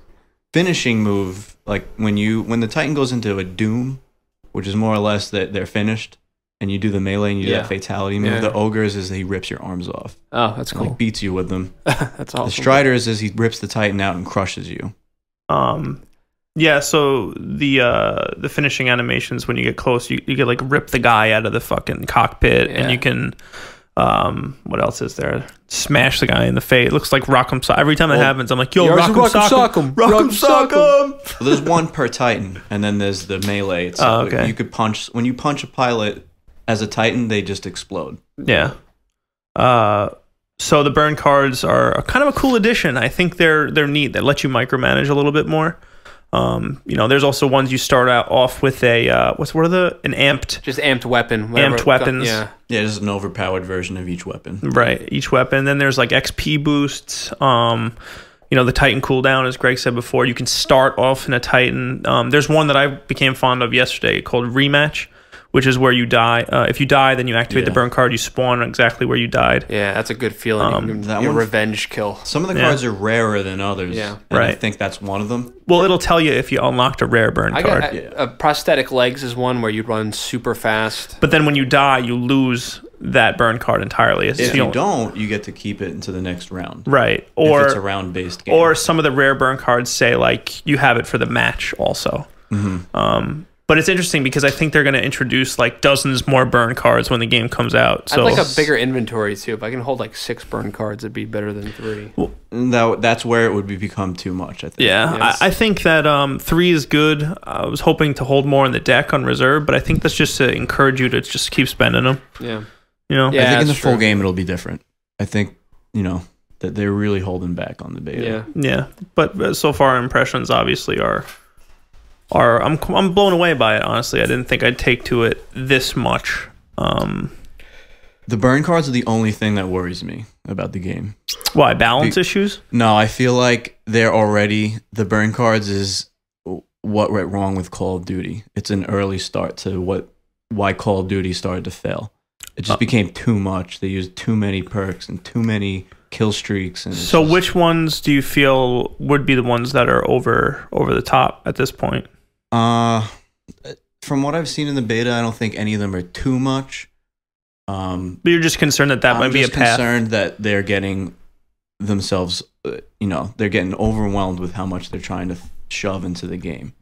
[SPEAKER 4] finishing move, like when the Titan goes into a doom, which is more or less that they're finished, and you do the melee and you do that fatality move, the ogres is that he rips your arms off.
[SPEAKER 1] Oh, that's cool.
[SPEAKER 4] Like beats you with them.
[SPEAKER 1] That's awesome.
[SPEAKER 4] The Striders is he rips the Titan out and crushes you.
[SPEAKER 3] Yeah, so the finishing animations when you get close, you get like rip the guy out of the fucking cockpit, and you can what else is there? Smash the guy in the face. It looks like Rock'em Sock. Every time that happens, I'm like, yo, Rock'em Sock him. Rock'em Sock him.
[SPEAKER 4] Well, there's one per Titan, and then there's the melee itself.
[SPEAKER 3] Oh, okay.
[SPEAKER 4] You could punch, when you punch a pilot as a Titan, they just explode.
[SPEAKER 3] Yeah. So the burn cards are kind of a cool addition. I think they're neat. They let you micromanage a little bit more. There's also ones you start out off with an amped,
[SPEAKER 1] just amped weapon,
[SPEAKER 3] amped weapons.
[SPEAKER 4] Yeah, just an overpowered version of each weapon.
[SPEAKER 3] Right, each weapon. Then there's like XP boosts. The Titan cooldown, as Greg said before, you can start off in a Titan. There's one that I became fond of yesterday called Rematch, which is where you die. If you die, then you activate the burn card. You spawn exactly where you died.
[SPEAKER 1] Yeah, that's a good feeling.
[SPEAKER 4] That
[SPEAKER 1] your
[SPEAKER 4] one,
[SPEAKER 1] revenge kill.
[SPEAKER 4] Some of the cards are rarer than others.
[SPEAKER 1] Yeah,
[SPEAKER 4] and I think that's one of them.
[SPEAKER 3] Well, it'll tell you if you unlocked a rare burn card.
[SPEAKER 1] Prosthetic legs is one where you run super fast.
[SPEAKER 3] But then when you die, you lose that burn card entirely.
[SPEAKER 4] If you don't, you get to keep it into the next round.
[SPEAKER 3] Right.
[SPEAKER 4] Or if it's a round-based game.
[SPEAKER 3] Or some of the rare burn cards say, like, you have it for the match also.
[SPEAKER 4] Mm-hmm.
[SPEAKER 3] But it's interesting because I think they're going to introduce like dozens more burn cards when the game comes out. So
[SPEAKER 1] I'd like a bigger inventory too. If I can hold like 6 burn cards, it'd be better than 3.
[SPEAKER 4] Well, that's where it would become too much, I think.
[SPEAKER 3] Yeah, yes. I think that 3 is good. I was hoping to hold more in the deck on reserve, but I think that's just to encourage you to just keep spending them.
[SPEAKER 1] Yeah.
[SPEAKER 3] Yeah,
[SPEAKER 4] I think in the full game it'll be different. I think, that they're really holding back on the beta.
[SPEAKER 3] Yeah. But so far impressions obviously are I'm blown away by it, honestly. I didn't think I'd take to it this much.
[SPEAKER 4] The burn cards are the only thing that worries me about the game.
[SPEAKER 3] Why? Balance issues?
[SPEAKER 4] No, I feel like the burn cards is what went wrong with Call of Duty. It's an early start to why Call of Duty started to fail. It just became too much. They used too many perks and too many kill streaks. And
[SPEAKER 3] so which ones do you feel would be the ones that are over the top at this point?
[SPEAKER 4] From what I've seen in the beta, I don't think any of them are too much.
[SPEAKER 3] But you're just concerned that might be a path.
[SPEAKER 4] I'm concerned that they're getting themselves, they're getting overwhelmed with how much they're trying to shove into the game.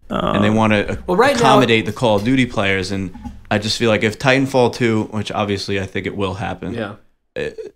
[SPEAKER 4] And they want to accommodate the Call of Duty players. And I just feel like if Titanfall 2, which obviously I think it will happen,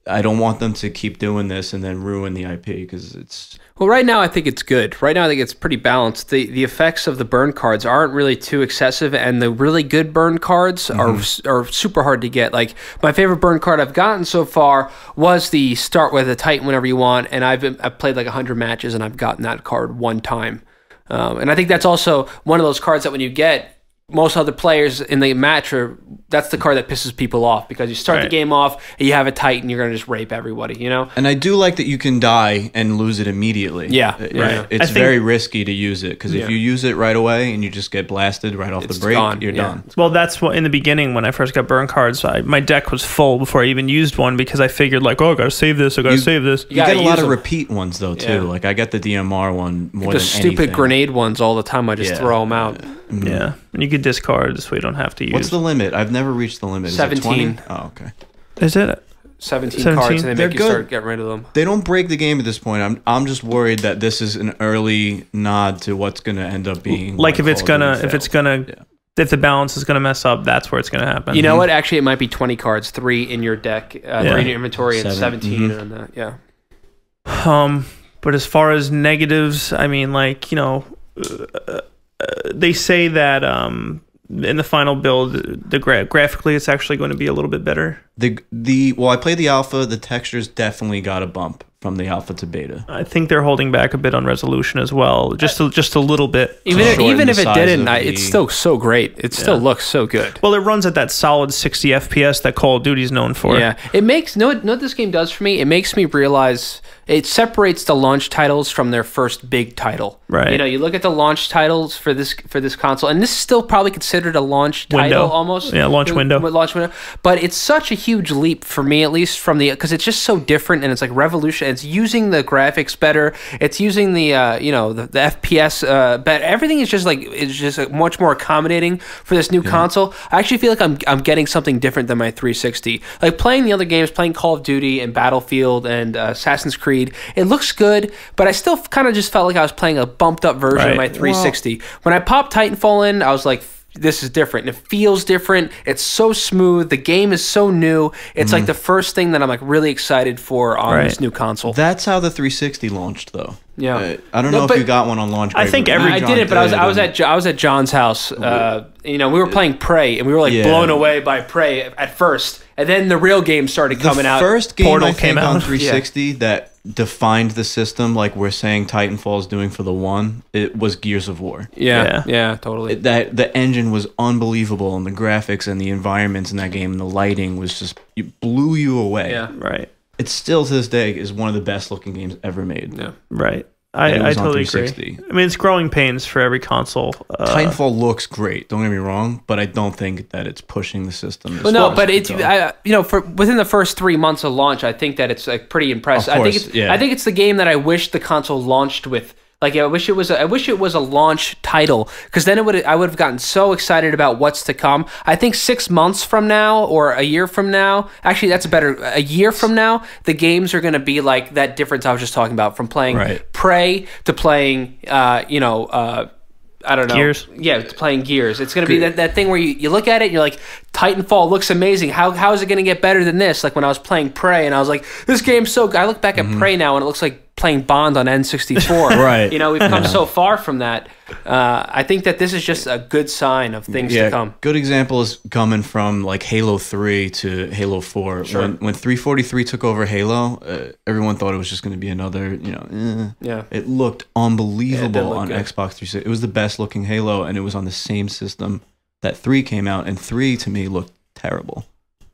[SPEAKER 4] I don't want them to keep doing this and then ruin the IP because it's...
[SPEAKER 1] Well, right now I think it's good. Right now I think it's pretty balanced. The effects of the burn cards aren't really too excessive, and the really good burn cards are super hard to get. Like, my favorite burn card I've gotten so far was the start with a Titan whenever you want, and I've played like 100 matches, and I've gotten that card one time. And I think that's also one of those cards that when you get, most other players in the match that's the card that pisses people off because you start the game off and you have a Titan, you're going to just rape everybody, And I
[SPEAKER 4] do like that you can die and lose it immediately.
[SPEAKER 1] Yeah.
[SPEAKER 4] It's very risky to use it because if you use it right away and you just get blasted right off the break, you're done.
[SPEAKER 3] Well, that's what in the beginning when I first got burn cards, my deck was full before I even used one because I figured like, I got to save this, I got to save this.
[SPEAKER 4] You get a lot of repeat ones though too. Like I get the DMR one more than anything.
[SPEAKER 1] The stupid grenade ones all the time, I just throw them out.
[SPEAKER 3] Yeah. And you could discard so you don't have to use.
[SPEAKER 4] What's the limit? I've never reached the limit. Is
[SPEAKER 1] 17.
[SPEAKER 4] It 20? Oh, okay.
[SPEAKER 3] Is it
[SPEAKER 1] 17 cards and they make you start getting rid of them.
[SPEAKER 4] They don't break the game at this point. I'm just worried that this is an early nod to what's going to end up being.
[SPEAKER 3] Like if the balance is gonna mess up, that's where it's gonna happen.
[SPEAKER 1] You know what? Actually, it might be 20 cards, 3 in your deck, 3 in your inventory, and 17 on that. Yeah.
[SPEAKER 3] But as far as negatives, I mean, like they say that in the final build, graphically, it's actually going to be a little bit better.
[SPEAKER 4] Well, I played the alpha. The textures definitely got a bump from the alpha to beta.
[SPEAKER 3] I think they're holding back a bit on resolution as well, just a little bit.
[SPEAKER 1] Even if it didn't, it's still so great. It still looks so good.
[SPEAKER 3] Well, it runs at that solid 60 FPS that Call of Duty's known for.
[SPEAKER 1] Yeah, it makes what this game does for me. It makes me realize it separates the launch titles from their first big title.
[SPEAKER 3] Right.
[SPEAKER 1] You know, you look at the launch titles for this console, and this is still probably considered a launch title almost.
[SPEAKER 3] Yeah, launch window.
[SPEAKER 1] But it's such a huge leap for me, at least because it's just so different, and it's like revolution. It's using the graphics better. It's using the the FPS better. Everything is just much more accommodating for this new console. I actually feel like I'm getting something different than my 360. Like playing the other games, playing Call of Duty and Battlefield and Assassin's Creed, it looks good, but I still kind of just felt like I was playing a bumped up version of my 360. When I popped Titanfall in, I was like, this is different. And it feels different. It's so smooth. The game is so new. It's like the first thing that I'm like really excited for on this new console.
[SPEAKER 4] That's how the 360 launched, though.
[SPEAKER 1] Yeah,
[SPEAKER 4] I don't know if you got one on launch.
[SPEAKER 3] I think I
[SPEAKER 1] did it, but I was at John's house. We were playing Prey, and we were like blown away by Prey at first, and then the real game started coming out.
[SPEAKER 4] The first game
[SPEAKER 3] Portal
[SPEAKER 4] I think
[SPEAKER 3] came out
[SPEAKER 4] on 360 that defined the system, like we're saying Titanfall is doing for the One, it was Gears of War.
[SPEAKER 1] Yeah, totally.
[SPEAKER 4] The engine was unbelievable, and the graphics and the environments in that game and the lighting was just blew you away.
[SPEAKER 1] Yeah,
[SPEAKER 3] right.
[SPEAKER 4] It still to this day is one of the best looking games ever made.
[SPEAKER 1] Yeah,
[SPEAKER 3] right. I totally agree. I mean, it's growing pains for every console.
[SPEAKER 4] Titanfall looks great. Don't get me wrong, but I don't think that it's pushing the system.
[SPEAKER 1] But it's for within the first 3 months of launch, I think that it's like pretty impressive.
[SPEAKER 4] Of course,
[SPEAKER 1] I think it's the game that I wish the console launched with. Like, I wish it was a launch title, because then I would have gotten so excited about what's to come. I think 6 months from now or a year from now, actually that's better. A year from now, the games are going to be like that difference I was just talking about, from playing Prey to playing I don't know.
[SPEAKER 3] Gears?
[SPEAKER 1] Yeah, playing Gears. It's going to be that thing where you look at it and you're like, Titanfall looks amazing. How is it going to get better than this? Like when I was playing Prey and I was like, this game's so good. I look back at Prey now and it looks like playing Bond on N64.
[SPEAKER 4] Right.
[SPEAKER 1] You know, we've come so far from that. I think that this is just a good sign of things to come.
[SPEAKER 4] Good example is coming from like Halo 3 to Halo 4.
[SPEAKER 1] Sure.
[SPEAKER 4] When 343 took over Halo, everyone thought it was just going to be another, It looked unbelievable on Xbox 360. It was the best looking Halo, and it was on the same system that 3 came out, and 3 to me looked terrible.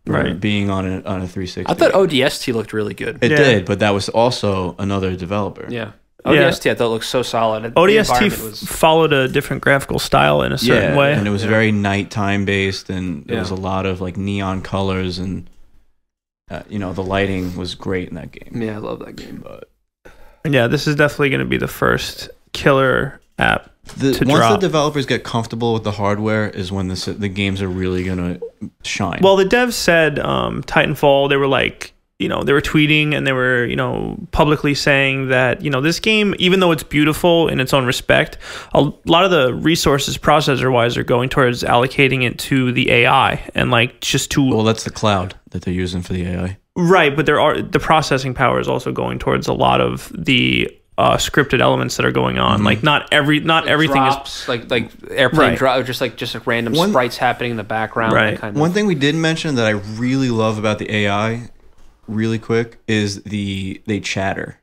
[SPEAKER 4] Right, being on a 360.
[SPEAKER 1] I thought ODST looked really good.
[SPEAKER 4] It did, but that was also another developer.
[SPEAKER 1] Yeah. ODST I thought looked so solid.
[SPEAKER 3] ODST followed a different graphical style in a certain way.
[SPEAKER 4] And it was very nighttime based, and there was a lot of like neon colors, and the lighting was great in that game.
[SPEAKER 1] Yeah, I love that game.
[SPEAKER 4] But
[SPEAKER 3] yeah, this is definitely going to be the first killer app to
[SPEAKER 4] once
[SPEAKER 3] drop.
[SPEAKER 4] the developers get comfortable with the hardware is when the games are really going to shine.
[SPEAKER 3] Well, the devs said Titanfall, they were like, they were tweeting and they were, publicly saying that, this game, even though it's beautiful in its own respect, a lot of the resources processor-wise are going towards allocating it to the AI and like just to...
[SPEAKER 4] Well, that's the cloud that they're using for the AI.
[SPEAKER 3] Right, but the processing power is also going towards a lot of the scripted elements that are going on. Like not everything
[SPEAKER 1] drops,
[SPEAKER 3] is
[SPEAKER 1] like airplane drop, just like random sprites happening in the background.
[SPEAKER 3] Right.
[SPEAKER 1] That kind of.
[SPEAKER 4] One thing we didn't mention that I really love about the AI, really quick, is they chatter.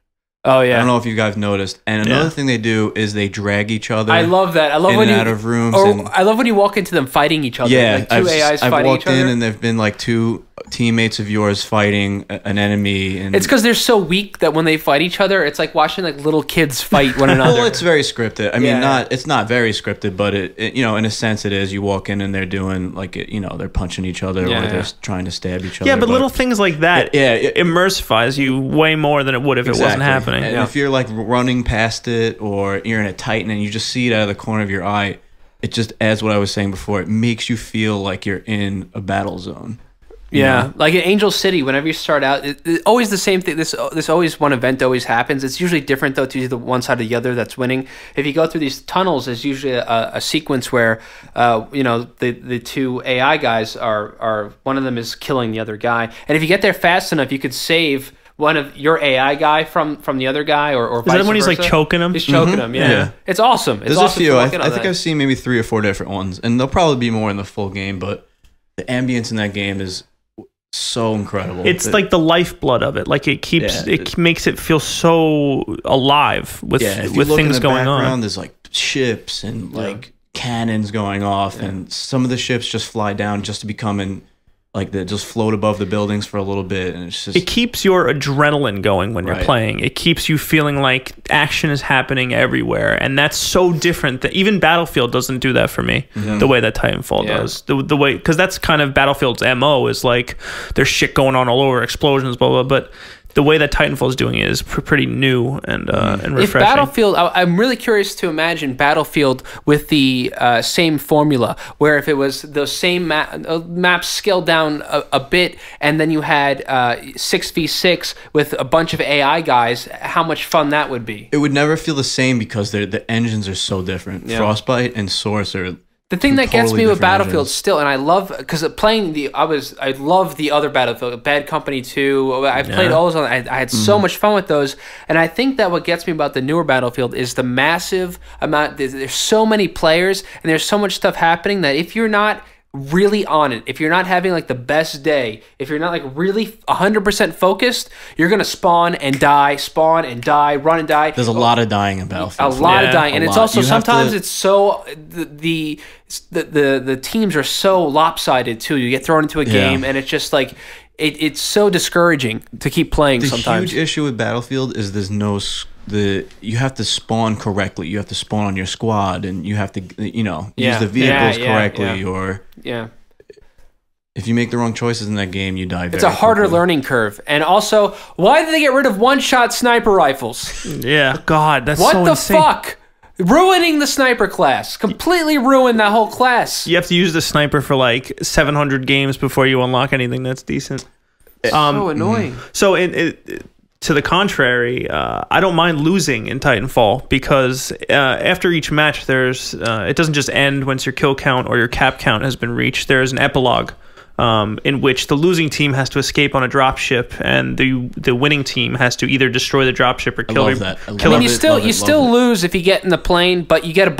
[SPEAKER 1] Oh yeah.
[SPEAKER 4] I don't know if you guys noticed. And another thing they do is they drag each other.
[SPEAKER 1] I love that. I love when
[SPEAKER 4] out of rooms.
[SPEAKER 1] I love when you walk into them fighting each other.
[SPEAKER 4] Yeah,
[SPEAKER 1] like two AIs
[SPEAKER 4] I've
[SPEAKER 1] fighting
[SPEAKER 4] walked
[SPEAKER 1] each other.
[SPEAKER 4] in and there've been like two teammates of yours fighting an enemy, and
[SPEAKER 1] it's because they're so weak that when they fight each other, it's like watching like little kids fight one another.
[SPEAKER 4] Well, it's very scripted. I mean, it's not very scripted, but it in a sense it is. You walk in and they're doing like they're punching each other or they're trying to stab each other.
[SPEAKER 3] Yeah, but little things like that, it immersifies you way more than it would if it wasn't happening.
[SPEAKER 4] And if you're like running past it or you're in a Titan and you just see it out of the corner of your eye, it just adds what I was saying before. It makes you feel like you're in a battle zone.
[SPEAKER 1] Yeah, like in Angel City, whenever you start out, it's always the same thing. This always one event always happens. It's usually different though to the one side or the other that's winning. If you go through these tunnels, there's usually a sequence where the two AI guys are one of them is killing the other guy, and if you get there fast enough, you could save one of your AI guy from the other guy, or vice
[SPEAKER 3] is that when
[SPEAKER 1] versa.
[SPEAKER 3] He's like choking him?
[SPEAKER 1] He's choking him. Yeah, it's awesome. It's
[SPEAKER 4] There's
[SPEAKER 1] awesome
[SPEAKER 4] a few. I
[SPEAKER 1] that.
[SPEAKER 4] think I've seen maybe 3 or 4 different ones, and there'll probably be more in the full game. But the ambience in that game is so incredible.
[SPEAKER 3] It's like the lifeblood of it. Like it makes it feel so alive with things going on.
[SPEAKER 4] There's like ships and like cannons going off, and some of the ships just fly down just to become like that just float above the buildings for a little bit, and it's just
[SPEAKER 3] it keeps your adrenaline going when you're playing. It keeps you feeling like action is happening everywhere, and that's so different. That even Battlefield doesn't do that for me the way that Titanfall does. The way, because that's kind of Battlefield's MO is like there's shit going on all over, explosions, blah blah. But the way that Titanfall is doing it is pretty new and refreshing.
[SPEAKER 1] If Battlefield, I'm really curious to imagine Battlefield with the same formula, where if it was those same maps scaled down a bit, and then you had 6v6 with a bunch of AI guys, how much fun that would be.
[SPEAKER 4] It would never feel the same because the engines are so different. Yeah. Frostbite and Source are...
[SPEAKER 1] The thing that gets me with Battlefield still, and I love, because playing I love the other Battlefield, Bad Company 2. I played all those. I had so much fun with those, and I think that what gets me about the newer Battlefield is the massive amount. There's so many players, and there's so much stuff happening that if you're not really on it, if you're not having like the best day, if you're not like really 100% focused, you're gonna spawn and die, run and die.
[SPEAKER 4] There's a lot of dying in Battlefield.
[SPEAKER 1] A lot of dying, and it's also sometimes it's so the teams are so lopsided too. You get thrown into a game, and it's just like it's so discouraging to keep playing. Sometimes
[SPEAKER 4] the huge issue with Battlefield is there's no you have to spawn correctly. You have to spawn on your squad, and you have to use the vehicles correctly, or if you make the wrong choices in that game, you die.
[SPEAKER 1] It's a harder learning curve, and also, why did they get rid of one-shot sniper rifles?
[SPEAKER 3] Yeah, God, that's
[SPEAKER 1] what
[SPEAKER 3] so
[SPEAKER 1] the
[SPEAKER 3] insane.
[SPEAKER 1] fuck. Ruining the sniper class. Completely ruined that whole class.
[SPEAKER 3] You have to use the sniper for like 700 games before you unlock anything that's decent.
[SPEAKER 1] So annoying.
[SPEAKER 3] So to the contrary, I don't mind losing in Titanfall because after each match, there's it doesn't just end once your kill count or your cap count has been reached. There's an epilogue in which the losing team has to escape on a dropship, and the winning team has to either destroy the dropship or kill it.
[SPEAKER 1] I mean, you still lose if you get in the plane, but you get a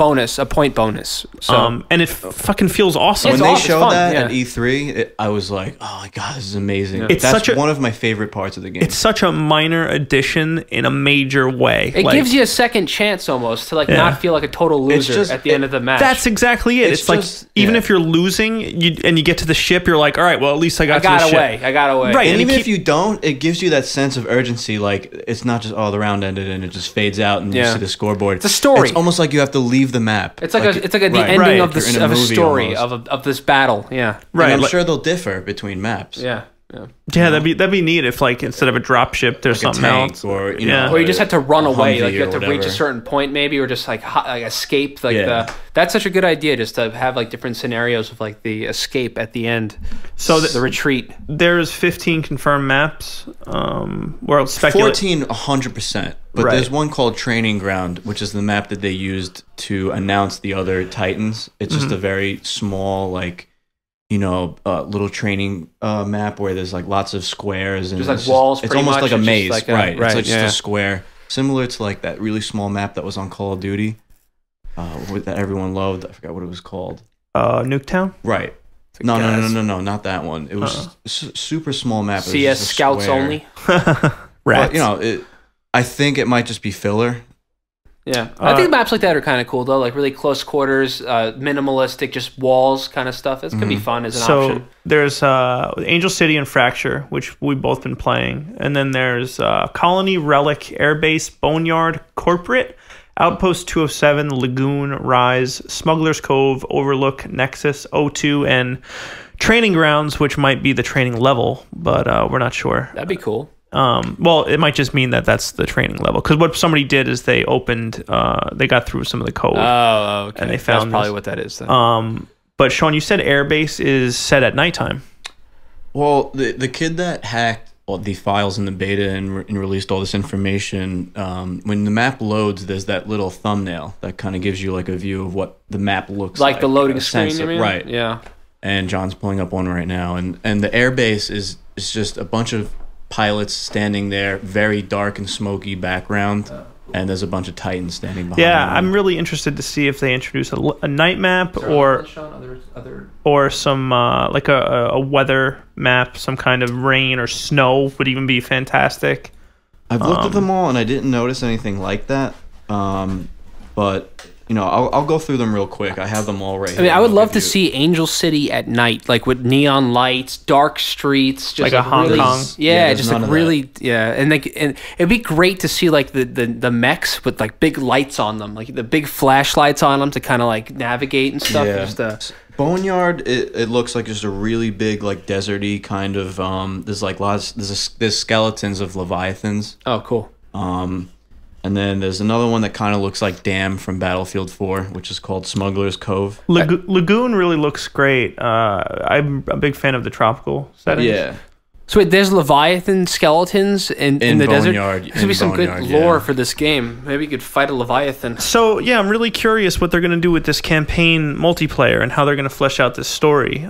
[SPEAKER 1] point bonus. So
[SPEAKER 3] and it fucking feels awesome.
[SPEAKER 4] When they showed that at E3, I was like, oh my god, this is amazing. Yeah. That's one of my favorite parts of the game.
[SPEAKER 3] It's such a minor addition in a major way.
[SPEAKER 1] It gives you a second chance almost to not feel like a total loser at the end of the match.
[SPEAKER 3] That's exactly it. It's like even if you're losing and you get to the ship, you're like, all right, well, at least I got away.
[SPEAKER 1] I got away.
[SPEAKER 4] Right, and even if you don't, it gives you that sense of urgency. Like, it's not just, the round ended and it just fades out and you see the scoreboard.
[SPEAKER 1] It's a story.
[SPEAKER 4] It's almost like you have to leave the map.
[SPEAKER 1] It's like the ending of a story, of this battle. Yeah.
[SPEAKER 4] Right. And I'm sure they'll differ between maps.
[SPEAKER 1] Yeah.
[SPEAKER 3] Yeah, that'd be neat if like instead of a drop ship, there's like something else,
[SPEAKER 4] or
[SPEAKER 1] or you just have to run away, like you have to reach a certain point, maybe, or just like escape. That's such a good idea, just to have like different scenarios of like the escape at the end. So the retreat.
[SPEAKER 3] There's 15 confirmed maps. We're
[SPEAKER 4] 14, 100%. But there's one called Training Ground, which is the map that they used to announce the other Titans. It's just a very small little training map where there's like lots of squares and
[SPEAKER 1] there's like walls.
[SPEAKER 4] It's almost like a maze,
[SPEAKER 1] like
[SPEAKER 4] right? It's like just a square, similar to like that really small map that was on Call of Duty, that everyone loved. I forgot what it was called.
[SPEAKER 3] Nuketown.
[SPEAKER 4] Right. No, not that one. It was super small map.
[SPEAKER 1] CS Scouts square. Only.
[SPEAKER 3] Rats.
[SPEAKER 4] But, I think it might just be filler.
[SPEAKER 1] Yeah, I think maps like that are kind of cool though, like really close quarters, minimalistic, just walls kind of stuff. It's gonna be fun as an option.
[SPEAKER 3] So there's Angel City and Fracture, which we've both been playing, and then there's Colony, Relic, Airbase, Boneyard, Corporate, Outpost 207, Lagoon, Rise, Smuggler's Cove, Overlook, Nexus, O2, and Training Grounds, which might be the training level, but we're not sure.
[SPEAKER 1] That'd be cool.
[SPEAKER 3] Well, it might just mean that that's the training level. Because what somebody did is they opened, they got through some of the code.
[SPEAKER 1] Oh, okay.
[SPEAKER 3] And they found
[SPEAKER 1] that's probably what that is then.
[SPEAKER 3] But Shaun, you said Airbase is set at nighttime.
[SPEAKER 4] Well, the kid that hacked all the files in the beta and released all this information, when the map loads, there's that little thumbnail that kind of gives you like a view of what the map looks like.
[SPEAKER 1] Like the loading screen, you mean?
[SPEAKER 4] Right.
[SPEAKER 1] Yeah.
[SPEAKER 4] And John's pulling up one right now. And the Airbase is just a bunch of pilots standing there, very dark and smoky background, and there's a bunch of Titans standing behind them.
[SPEAKER 3] I'm really interested to see if they introduce a night map or some like a weather map, some kind of rain or snow would even be fantastic.
[SPEAKER 4] I've looked at them all and I didn't notice anything like that, but I'll go through them real quick. I have them all right here.
[SPEAKER 1] I mean, I would love to see Angel City at night, like with neon lights, dark streets, just
[SPEAKER 3] like a Hong Kong.
[SPEAKER 1] Yeah, just like really, and it'd be great to see like the mechs with like big lights on them, like the big flashlights on them to kind of like navigate and stuff.
[SPEAKER 4] Yeah. Boneyard, it looks like just a really big, like deserty kind of. There's like there's skeletons of leviathans.
[SPEAKER 1] Oh, cool.
[SPEAKER 4] And then there's another one that kind of looks like Dam from Battlefield 4, which is called Smuggler's Cove.
[SPEAKER 3] Lagoon really looks great. I'm a big fan of the tropical setting.
[SPEAKER 4] Yeah.
[SPEAKER 1] So wait, there's Leviathan skeletons in the desert?
[SPEAKER 4] There's
[SPEAKER 1] going to be some good lore for this game. Maybe you could fight a Leviathan.
[SPEAKER 3] So, yeah, I'm really curious what they're going to do with this campaign multiplayer and how they're going to flesh out this story.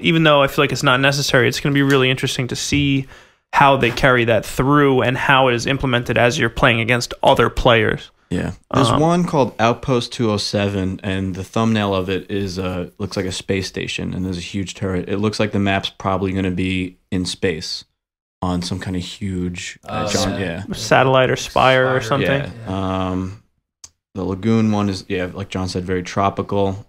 [SPEAKER 3] Even though I feel like it's not necessary, it's going to be really interesting to see how they carry that through and how it is implemented as you're playing against other players.
[SPEAKER 4] Yeah. There's one called Outpost 207, and the thumbnail of it is looks like a space station, and there's a huge turret. It looks like the map's probably going to be in space on some kind of huge
[SPEAKER 3] satellite or spire or something.
[SPEAKER 4] Yeah. The Lagoon one is, like John said, very tropical.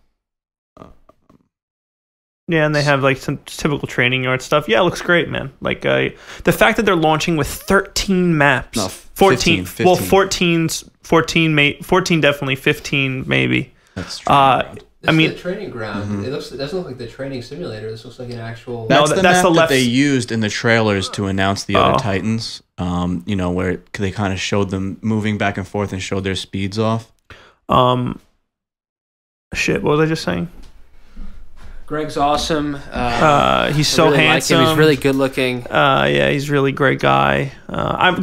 [SPEAKER 3] Yeah, and they have like some typical training yard stuff. Yeah, it looks great, man. Like the fact that they're launching with 13 maps.
[SPEAKER 4] No,
[SPEAKER 3] 14.
[SPEAKER 4] 15.
[SPEAKER 3] Well, 14 definitely, 15 maybe.
[SPEAKER 4] That's true.
[SPEAKER 1] This is the training ground. It doesn't look like the training simulator. This looks like an actual.
[SPEAKER 4] That's the map that they used in the trailers to announce the other Titans. Where they kind of showed them moving back and forth and showed their speeds off.
[SPEAKER 3] Shit, what was I just saying?
[SPEAKER 1] Gregg's awesome.
[SPEAKER 3] He's so
[SPEAKER 1] really
[SPEAKER 3] handsome.
[SPEAKER 1] He's really good looking.
[SPEAKER 3] Yeah, he's a really great guy.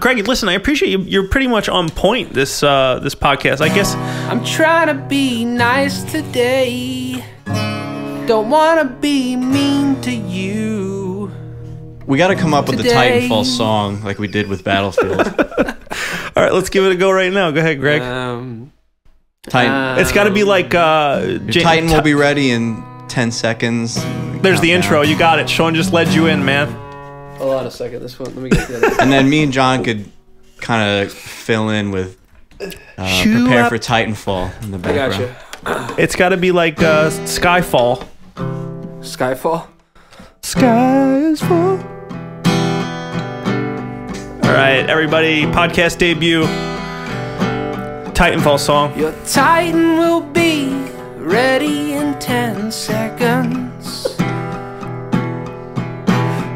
[SPEAKER 3] Gregg, listen, I appreciate you. You're pretty much on point this podcast. I guess
[SPEAKER 1] I'm trying to be nice today. Don't want to be mean to you.
[SPEAKER 4] We got to come up with the Titanfall song like we did with Battlefield.
[SPEAKER 3] All right, let's give it a go right now. Go ahead, Gregg.
[SPEAKER 4] Titan.
[SPEAKER 3] It's got to be like
[SPEAKER 4] Titan will be ready in 10 seconds.
[SPEAKER 3] There's the intro. You got it. Shaun just led you in, man.
[SPEAKER 1] Hold on a second. This one. Let me get the other.
[SPEAKER 4] And then me and John could kind of fill in with prepare for Titanfall in the background.
[SPEAKER 1] I got you.
[SPEAKER 3] It's got to be like Skyfall.
[SPEAKER 1] Skyfall.
[SPEAKER 3] Sky is full. All right, everybody. Podcast debut. Titanfall song.
[SPEAKER 1] Your Titan will be ready in 10 seconds.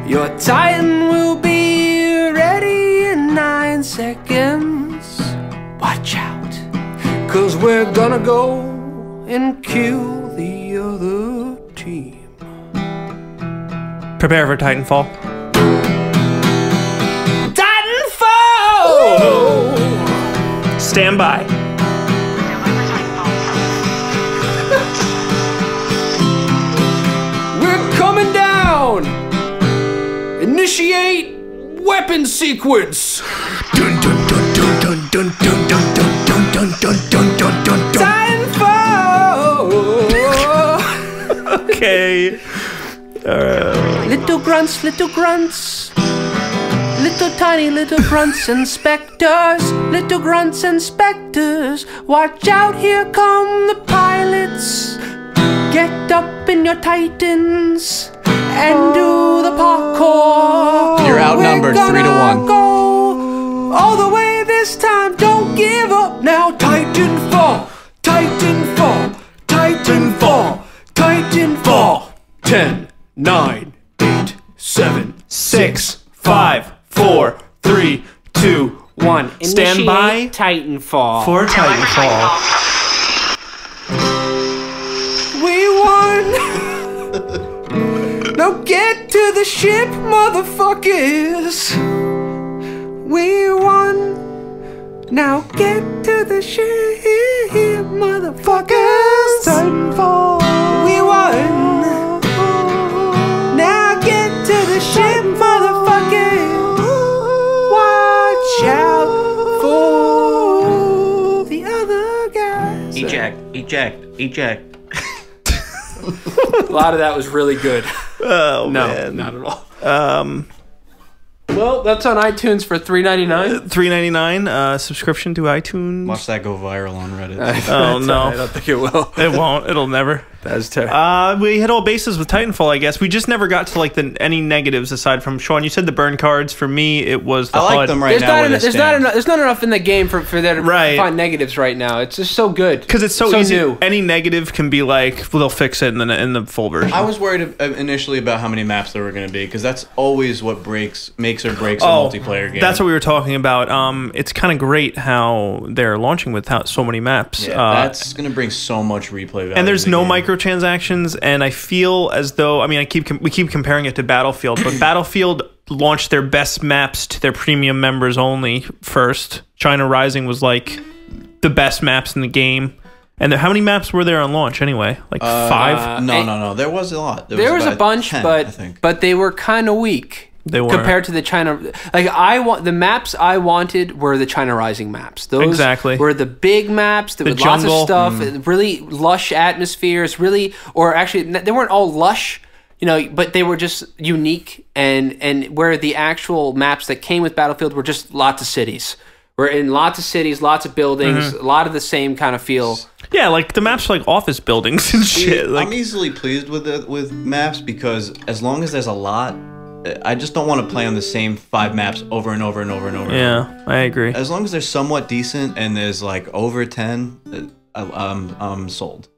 [SPEAKER 1] Your Titan will be ready in 9 seconds. Watch out, 'cause we're gonna go and kill the other team.
[SPEAKER 3] Prepare for Titanfall.
[SPEAKER 1] Titanfall!
[SPEAKER 3] Oh. Stand by.
[SPEAKER 1] Coming down! Initiate weapon sequence! Dun dun dun dun dun dun dun dun dun dun dun dun dun dun dun. Titanfall!
[SPEAKER 3] Okay.
[SPEAKER 1] Little grunts, little grunts. Little tiny little grunts and specters. Little grunts and specters. Watch out, here come the pilots. Get up in your Titans and do the parkour.
[SPEAKER 4] You're outnumbered 3-1.
[SPEAKER 1] Go all the way this time. Don't give up now. Titanfall, Titanfall, Titanfall, Titanfall. 10, 9, 8, 7, 6, 5, 4, 3, 2, 1.
[SPEAKER 3] Stand by.
[SPEAKER 1] Titanfall.
[SPEAKER 3] For Titanfall.
[SPEAKER 1] We won! Now get to the ship, motherfuckers! We won! Now get to the ship, motherfuckers! Titanfall! We won! Now get to the ship, motherfuckers! Watch out for the other guys!
[SPEAKER 4] Eject.
[SPEAKER 1] A lot of that was really good.
[SPEAKER 3] Oh,
[SPEAKER 1] No,
[SPEAKER 3] man.
[SPEAKER 1] not at all. Well, that's on iTunes for $3.99.
[SPEAKER 3] $3.99 subscription to iTunes.
[SPEAKER 4] Watch that go viral on Reddit.
[SPEAKER 3] Oh no,
[SPEAKER 1] I don't think it will.
[SPEAKER 3] It won't. It'll never.
[SPEAKER 1] That's terrible.
[SPEAKER 3] We hit all bases with Titanfall, I guess. We just never got to like any negatives aside from Shaun. You said the burn cards. For me, it was the
[SPEAKER 4] I like
[SPEAKER 3] HUD.
[SPEAKER 4] them right now.
[SPEAKER 1] There's not enough in the game for there to
[SPEAKER 3] Right.
[SPEAKER 1] find negatives right now. It's just so good
[SPEAKER 3] Because it's so easy.
[SPEAKER 1] new.
[SPEAKER 3] Any negative can be like, well, they'll fix it in the full version.
[SPEAKER 4] I was worried initially about how many maps there were going to be, because that's always what makes or breaks a multiplayer game.
[SPEAKER 3] That's what we were talking about. It's kind of great how they're launching with so many maps.
[SPEAKER 4] Yeah, that's going to bring so much replay value.
[SPEAKER 3] And there's
[SPEAKER 4] to the
[SPEAKER 3] no
[SPEAKER 4] game.
[SPEAKER 3] microtransactions, and I feel as though, I mean, we keep comparing it to Battlefield, but Battlefield launched their best maps to their premium members only first. China Rising was like the best maps in the game. And how many maps were there on launch anyway? Like 5?
[SPEAKER 4] No. There was a lot.
[SPEAKER 1] There was a bunch,
[SPEAKER 4] 10,
[SPEAKER 1] but they were kind of weak.
[SPEAKER 3] They were
[SPEAKER 1] compared to the China. Like the maps I wanted were the China Rising maps. Those
[SPEAKER 3] exactly
[SPEAKER 1] were the big maps that with lots of stuff, really lush atmospheres. Really, or actually, they weren't all lush. You know, but they were just unique, and where the actual maps that came with Battlefield were just lots of cities. We're in lots of cities, lots of buildings, a lot of the same kind of feel.
[SPEAKER 3] Yeah, like the maps are like office buildings and shit. Like,
[SPEAKER 4] I'm easily pleased with maps, because as long as there's a lot, I just don't want to play on the same 5 maps over and over and over and over.
[SPEAKER 3] Yeah, I agree.
[SPEAKER 4] As long as they're somewhat decent and there's like over 10, I'm sold.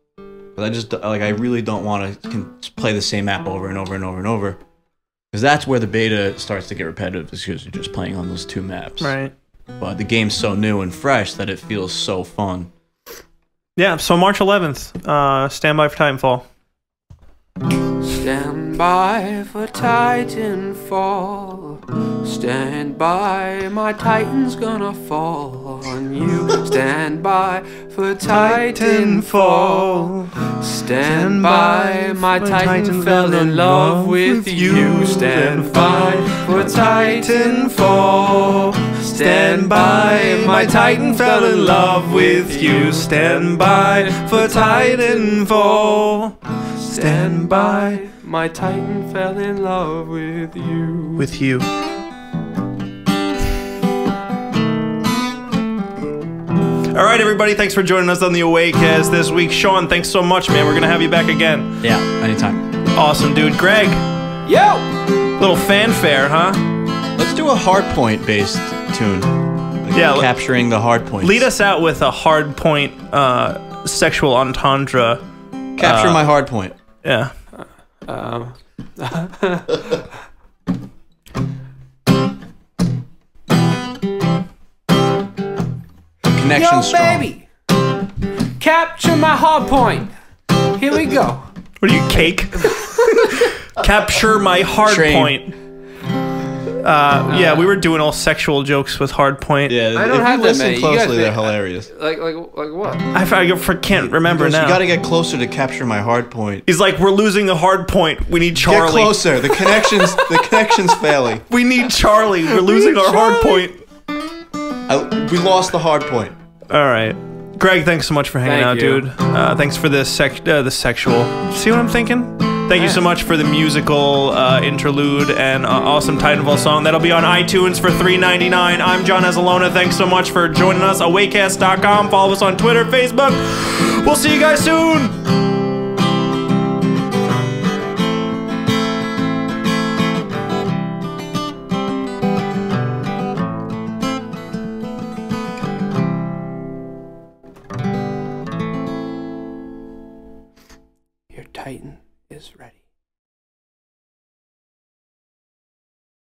[SPEAKER 4] But I just I really don't want to play the same map over and over and over and over, because that's where the beta starts to get repetitive, because you're just playing on those 2 maps.
[SPEAKER 3] Right.
[SPEAKER 4] But the game's so new and fresh that it feels so fun.
[SPEAKER 3] Yeah, so March 11th, stand by for Titanfall.
[SPEAKER 1] Stand by for Titanfall. Stand by, my Titan's gonna fall on you. Stand by for Titanfall. Stand by, my Titan fell in love with you. Stand by for Titanfall. Stand by, my Titan fell in love with you. Stand by for Titanfall. Stand by, my Titan fell in love with you.
[SPEAKER 3] With you. All right, everybody, thanks for joining us on the AwayCast this week. Shaun, thanks so much, man. We're going to have you back again.
[SPEAKER 4] Yeah, anytime.
[SPEAKER 3] Awesome, dude. Gregg.
[SPEAKER 1] Yo!
[SPEAKER 3] Little fanfare, huh?
[SPEAKER 4] Let's do a hardpoint based tune.
[SPEAKER 3] Yeah,
[SPEAKER 4] capturing the hard points.
[SPEAKER 3] Lead us out with a hard point sexual entendre.
[SPEAKER 4] Capture my hard point.
[SPEAKER 3] Yeah.
[SPEAKER 4] Connection
[SPEAKER 1] Yo,
[SPEAKER 4] strong.
[SPEAKER 1] baby! Capture my hard point. Here we go.
[SPEAKER 3] What are you, cake? Capture my hard
[SPEAKER 4] Train.
[SPEAKER 3] point. Yeah, we were doing all sexual jokes with hard point.
[SPEAKER 4] Yeah,
[SPEAKER 1] I don't
[SPEAKER 4] if
[SPEAKER 1] have
[SPEAKER 4] you
[SPEAKER 1] that
[SPEAKER 4] listen
[SPEAKER 1] many. You
[SPEAKER 4] closely,
[SPEAKER 1] guys-
[SPEAKER 4] they're hilarious.
[SPEAKER 1] Like what?
[SPEAKER 3] I can't remember now.
[SPEAKER 4] You got to get closer to capture my hard point.
[SPEAKER 3] He's like, we're losing the hard point. We need Charlie.
[SPEAKER 4] Get closer. The connection's failing.
[SPEAKER 3] We need Charlie. We're losing our hard point.
[SPEAKER 4] We lost the hard point.
[SPEAKER 3] All right. Gregg, thanks so much for hanging out,
[SPEAKER 1] Thank you.
[SPEAKER 3] dude. Thanks for the sexual. See what I'm thinking? Thank you so much for the musical interlude and awesome Titanfall song. That'll be on iTunes for $3.99. I'm John Azalona. Thanks so much for joining us. AwayCast.com. Follow us on Twitter, Facebook. We'll see you guys soon.